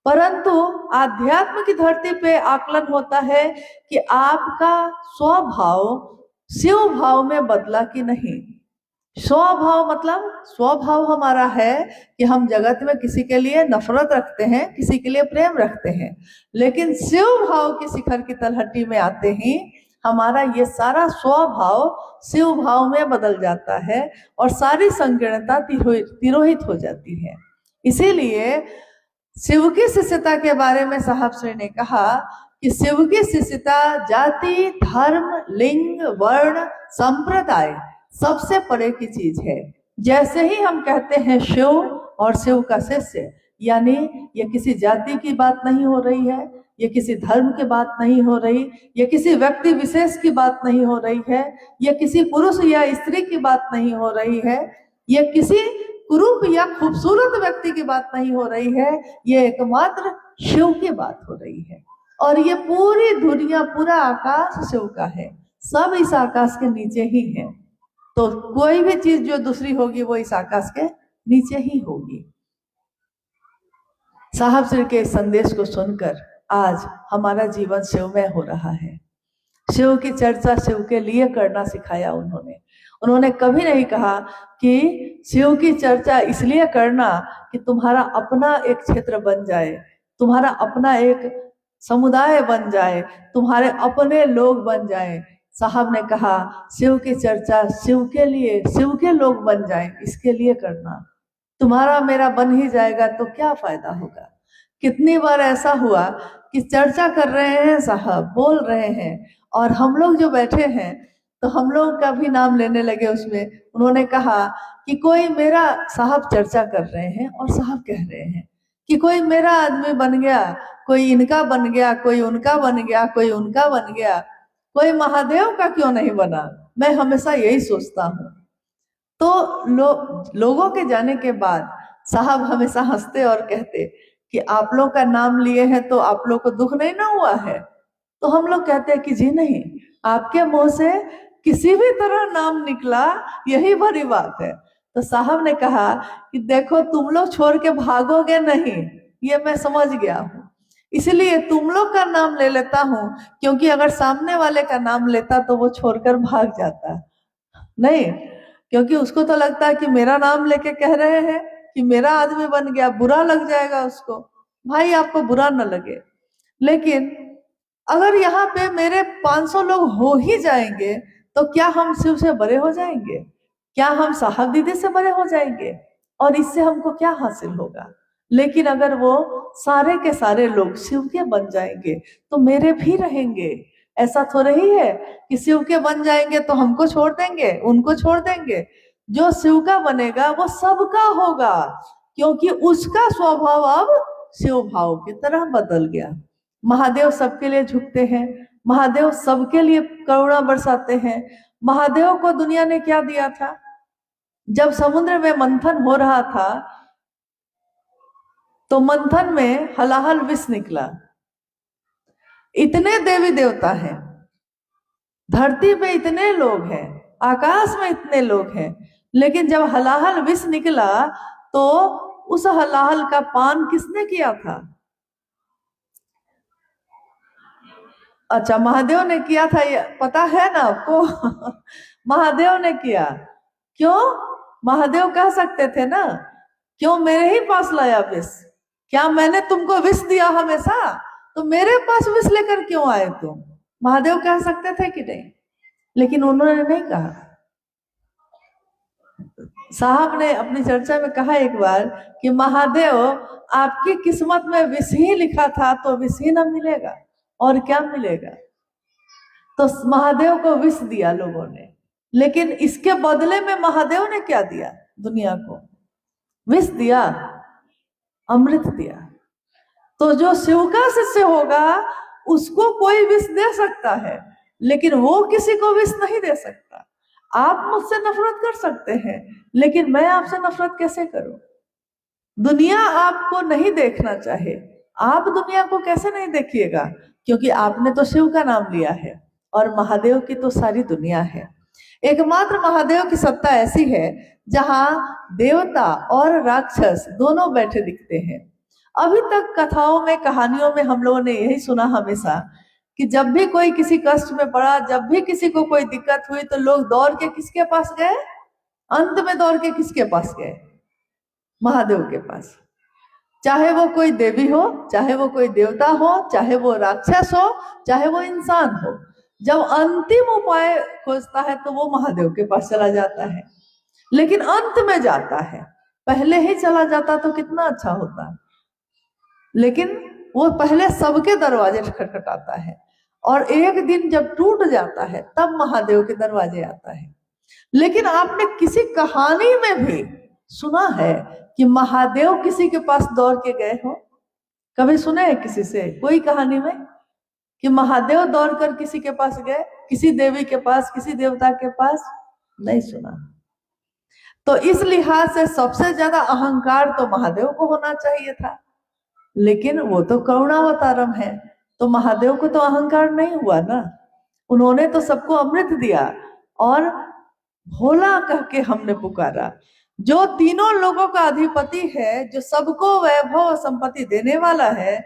परंतु आध्यात्म की धरती पे आकलन होता है कि आपका स्वभाव शिव भाव में बदला कि नहीं। स्वभाव मतलब स्वभाव हमारा है कि हम जगत में किसी के लिए नफरत रखते हैं, किसी के लिए प्रेम रखते हैं, लेकिन शिव भाव की शिखर की तलहटी में आते ही हमारा ये सारा स्वभाव शिव भाव में बदल जाता है, और सारी संकीर्णता तिरोहित हो जाती है। इसीलिए शिव की शिष्यता के बारे में साहब श्री ने कहा कि शिव की शिष्यता जाति, धर्म, लिंग, वर्ण, संप्रदाय सबसे परे की चीज है। जैसे ही हम कहते हैं शिव, और शिव का शिष्य। यानी ये किसी जाति की बात नहीं हो रही है, ये किसी धर्म की बात नहीं हो रही, ये किसी व्यक्ति विशेष की बात नहीं हो रही है, ये किसी पुरुष या स्त्री की बात नहीं हो रही है, ये किसी कुरूप या खूबसूरत व्यक्ति की बात नहीं हो रही है, ये एकमात्र शिव की बात हो रही है। और ये पूरी दुनिया, पूरा आकाश शिव का है, सब इस आकाश के नीचे ही है। तो कोई भी चीज जो दूसरी होगी वो इस आकाश के नीचे ही होगी। साहब श्री के संदेश को सुनकर आज हमारा जीवन शिवमय हो रहा है। शिव की चर्चा शिव के लिए करना सिखाया उन्होंने। उन्होंने कभी नहीं कहा कि शिव की चर्चा इसलिए करना कि तुम्हारा अपना एक क्षेत्र बन जाए, तुम्हारा अपना एक समुदाय बन जाए, तुम्हारे अपने लोग बन जाए। साहब ने कहा शिव की चर्चा शिव के लिए, शिव के लोग बन जाए, इसके लिए करना। तुम्हारा मेरा बन ही जाएगा तो क्या फायदा होगा। कितनी बार ऐसा हुआ कि चर्चा कर रहे हैं साहब, बोल रहे हैं, और हम लोग जो बैठे हैं तो हम लोग का भी नाम लेने लगे उसमें। उन्होंने कहा कि कोई मेरा, साहब चर्चा कर रहे हैं और साहब कह रहे हैं कि कोई मेरा आदमी बन गया, कोई इनका बन गया, कोई उनका बन गया, कोई उनका बन गया, कोई महादेव का क्यों नहीं बना। मैं हमेशा यही सोचता हूँ। तो लोगों के जाने के बाद साहब हमेशा हंसते और कहते कि आप लोग का नाम लिए हैं तो आप लोग को दुख नहीं ना हुआ है। तो हम लोग कहते हैं कि जी नहीं, आपके मुंह से किसी भी तरह नाम निकला यही बड़ी बात है। तो साहब ने कहा कि देखो तुम लोग छोड़ के भागोगे नहीं, ये मैं समझ गया हूँ, इसलिए तुम लोग का नाम ले लेता हूँ, क्योंकि अगर सामने वाले का नाम लेता तो वो छोड़कर भाग जाता नहीं, क्योंकि उसको तो लगता है कि मेरा नाम लेके कह रहे हैं कि मेरा आदमी बन गया, बुरा लग जाएगा उसको। भाई आपको बुरा न लगे, लेकिन अगर यहाँ पे मेरे 500 लोग हो ही जाएंगे तो क्या हम शिव से बड़े हो जाएंगे? क्या हम साहब दीदी से बड़े हो जाएंगे? और इससे हमको क्या हासिल होगा? लेकिन अगर वो सारे के सारे लोग शिव के बन जाएंगे तो मेरे भी रहेंगे। ऐसा थोड़ा ही है कि शिव के बन जाएंगे तो हमको छोड़ देंगे, उनको छोड़ देंगे। जो शिव का बनेगा वो सबका होगा, क्योंकि उसका स्वभाव अब शिव भाव की तरह बदल गया। महादेव सबके लिए झुकते हैं, महादेव सबके लिए करुणा बरसाते हैं। महादेव को दुनिया ने क्या दिया था? जब समुद्र में मंथन हो रहा था तो मंथन में हलाहल विष निकला। इतने देवी देवता हैं, धरती पे इतने लोग हैं, आकाश में इतने लोग हैं, लेकिन जब हलाहल विष निकला तो उस हलाहल का पान किसने किया था? अच्छा, महादेव ने किया था, ये पता है ना आपको? महादेव ने किया। क्यों? महादेव कह सकते थे ना, क्यों मेरे ही पास लाया विष? क्या मैंने तुमको विष दिया हमेशा? तो मेरे पास विष लेकर क्यों आए तुम? महादेव कह सकते थे कि नहीं? लेकिन उन्होंने नहीं कहा। साहब ने अपनी चर्चा में कहा एक बार कि महादेव आपकी किस्मत में विष ही लिखा था तो विष ही न मिलेगा, और क्या मिलेगा? तो महादेव को विष दिया लोगों ने, लेकिन इसके बदले में महादेव ने क्या दिया दुनिया को? विष दिया, अमृत दिया। तो जो शिव का शिष्य होगा उसको कोई विष दे सकता है, लेकिन वो किसी को विष नहीं दे सकता। आप मुझसे नफरत कर सकते हैं, लेकिन मैं आपसे नफरत कैसे करूं? दुनिया आपको नहीं देखना चाहे, आप दुनिया को कैसे नहीं देखिएगा? क्योंकि आपने तो शिव का नाम लिया है, और महादेव की तो सारी दुनिया है। एकमात्र महादेव की सत्ता ऐसी है जहां देवता और राक्षस दोनों बैठे दिखते हैं। अभी तक कथाओं में, कहानियों में हम लोगों ने यही सुना हमेशा कि जब भी कोई किसी कष्ट में पड़ा, जब भी किसी को कोई दिक्कत हुई, तो लोग दौड़ के किसके पास गए? अंत में दौड़ के किसके पास गए? महादेव के पास। चाहे वो कोई देवी हो, चाहे वो कोई देवता हो, चाहे वो राक्षस हो, चाहे वो इंसान हो, जब अंतिम उपाय खोजता है तो वो महादेव के पास चला जाता है। लेकिन अंत में जाता है, पहले ही चला जाता तो कितना अच्छा होता। लेकिन वो पहले सबके दरवाजे खटखटाता है, और एक दिन जब टूट जाता है तब महादेव के दरवाजे आता है। लेकिन आपने किसी कहानी में भी सुना है कि महादेव किसी के पास दौड़ के गए हो? कभी सुने हैं किसी से कोई कहानी में कि महादेव दौड़कर किसी के पास गए, किसी देवी के पास, किसी देवता के पास? नहीं सुना। तो इस लिहाज से सबसे ज्यादा अहंकार तो महादेव को होना चाहिए था, लेकिन वो तो करुणावतारम है, तो महादेव को तो अहंकार नहीं हुआ ना। उन्होंने तो सबको अमृत दिया और भोला कह के हमने पुकारा। जो तीनों लोगों का अधिपति है, जो सबको वैभव संपत्ति देने वाला है,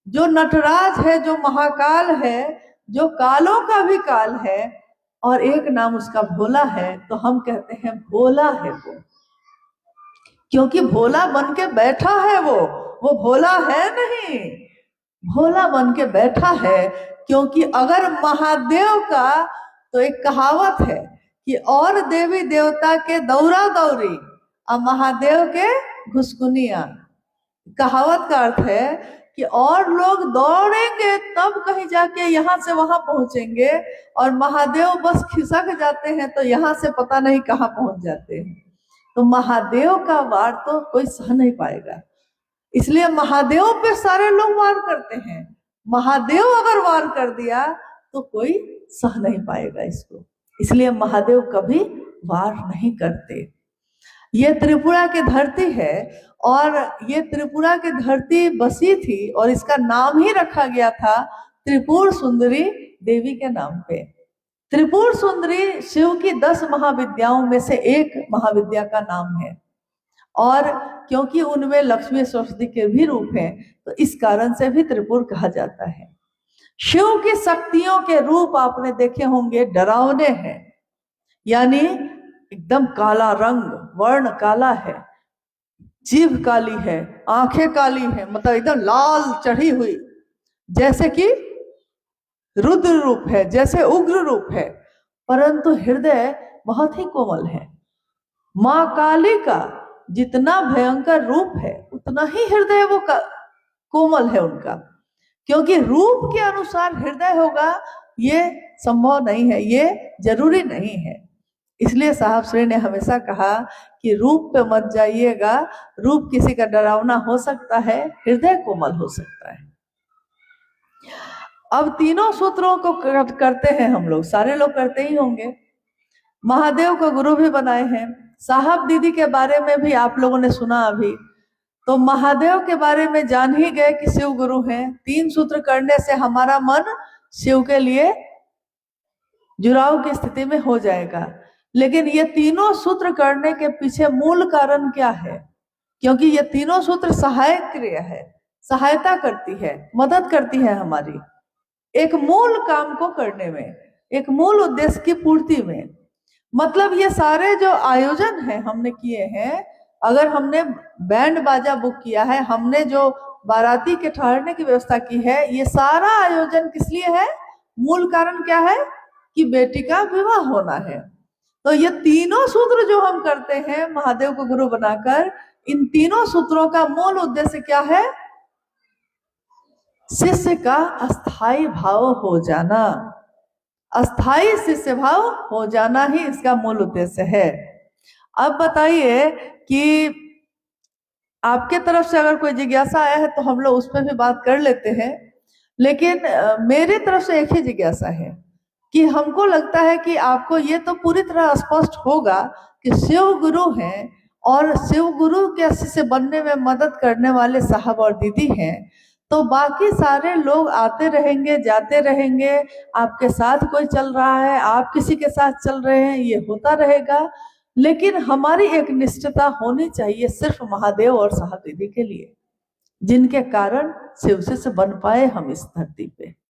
जो नटराज है, जो महाकाल है, जो कालों का भी काल है, और एक नाम उसका भोला है, तो हम कहते हैं भोला है वो, क्योंकि भोला बन के बैठा है वो भोला है नहीं, भोला बन के बैठा है। क्योंकि अगर महादेव का, तो एक कहावत है कि और देवी देवता के दौरा दौरी और महादेव के घुसकुनिया। कहावत का अर्थ है कि और लोग दौड़ेंगे तब कहीं जाके यहाँ से वहां पहुंचेंगे, और महादेव बस खिसक जाते हैं तो यहाँ से पता नहीं कहाँ पहुंच जाते हैं। तो महादेव का वार तो कोई सह नहीं पाएगा, इसलिए महादेव पे सारे लोग वार करते हैं। महादेव अगर वार कर दिया तो कोई सह नहीं पाएगा इसको, इसलिए महादेव कभी वार नहीं करते। ये त्रिपुरा की धरती है, और ये त्रिपुरा की धरती बसी थी, और इसका नाम ही रखा गया था त्रिपुर सुंदरी देवी के नाम पे। त्रिपुर सुंदरी शिव की 10 महाविद्याओं में से एक महाविद्या का नाम है, और क्योंकि उनमें लक्ष्मी सरस्वती के भी रूप हैं, तो इस कारण से भी त्रिपुर कहा जाता है। शिव की शक्तियों के रूप आपने देखे होंगे, डरावने हैं, यानी एकदम काला रंग, वर्ण काला है, जीभ काली है, आंखें काली है, मतलब एकदम लाल चढ़ी हुई, जैसे कि रुद्र रूप है, जैसे उग्र रूप है, परंतु हृदय बहुत ही कोमल है। माँ काली का जितना भयंकर रूप है, उतना ही हृदय वो कोमल है उनका, क्योंकि रूप के अनुसार हृदय होगा ये संभव नहीं है, ये जरूरी नहीं है। इसलिए साहब श्री ने हमेशा कहा कि रूप पे मत जाइएगा, रूप किसी का डरावना हो सकता है, हृदय कोमल हो सकता है। अब तीनों सूत्रों को करते हैं हम लोग, सारे लोग करते ही होंगे। महादेव को गुरु भी बनाए हैं। साहब दीदी के बारे में भी आप लोगों ने सुना अभी, तो महादेव के बारे में जान ही गए कि शिव गुरु हैं। 3 सूत्र करने से हमारा मन शिव के लिए जुड़ाव की स्थिति में हो जाएगा। लेकिन ये तीनों सूत्र करने के पीछे मूल कारण क्या है? क्योंकि ये तीनों सूत्र सहायक क्रिया है, सहायता करती है, मदद करती है हमारी एक मूल काम को करने में, एक मूल उद्देश्य की पूर्ति में। मतलब ये सारे जो आयोजन है हमने किए हैं, अगर हमने बैंड बाजा बुक किया है, हमने जो बाराती के ठहरने की व्यवस्था की है, ये सारा आयोजन किस लिए है? मूल कारण क्या है? कि बेटी का विवाह होना है। तो ये तीनों सूत्र जो हम करते हैं महादेव को गुरु बनाकर, इन तीनों सूत्रों का मूल उद्देश्य क्या है? शिष्य का अस्थाई भाव हो जाना, अस्थाई शिष्य भाव हो जाना ही इसका मूल उद्देश्य है। अब बताइए कि आपके तरफ से अगर कोई जिज्ञासा आया है तो हम लोग उस पर भी बात कर लेते हैं, लेकिन मेरे तरफ से एक ही जिज्ञासा है कि हमको लगता है कि आपको ये तो पूरी तरह स्पष्ट होगा कि शिव गुरु हैं, और शिव गुरु के शिष्य बनने में मदद करने वाले साहब और दीदी हैं। तो बाकी सारे लोग आते रहेंगे, जाते रहेंगे, आपके साथ कोई चल रहा है, आप किसी के साथ चल रहे हैं, ये होता रहेगा। लेकिन हमारी एक निष्ठता होनी चाहिए सिर्फ महादेव और साहब दीदी के लिए, जिनके कारण शिव शिष्य बन पाए हम इस धरती पे।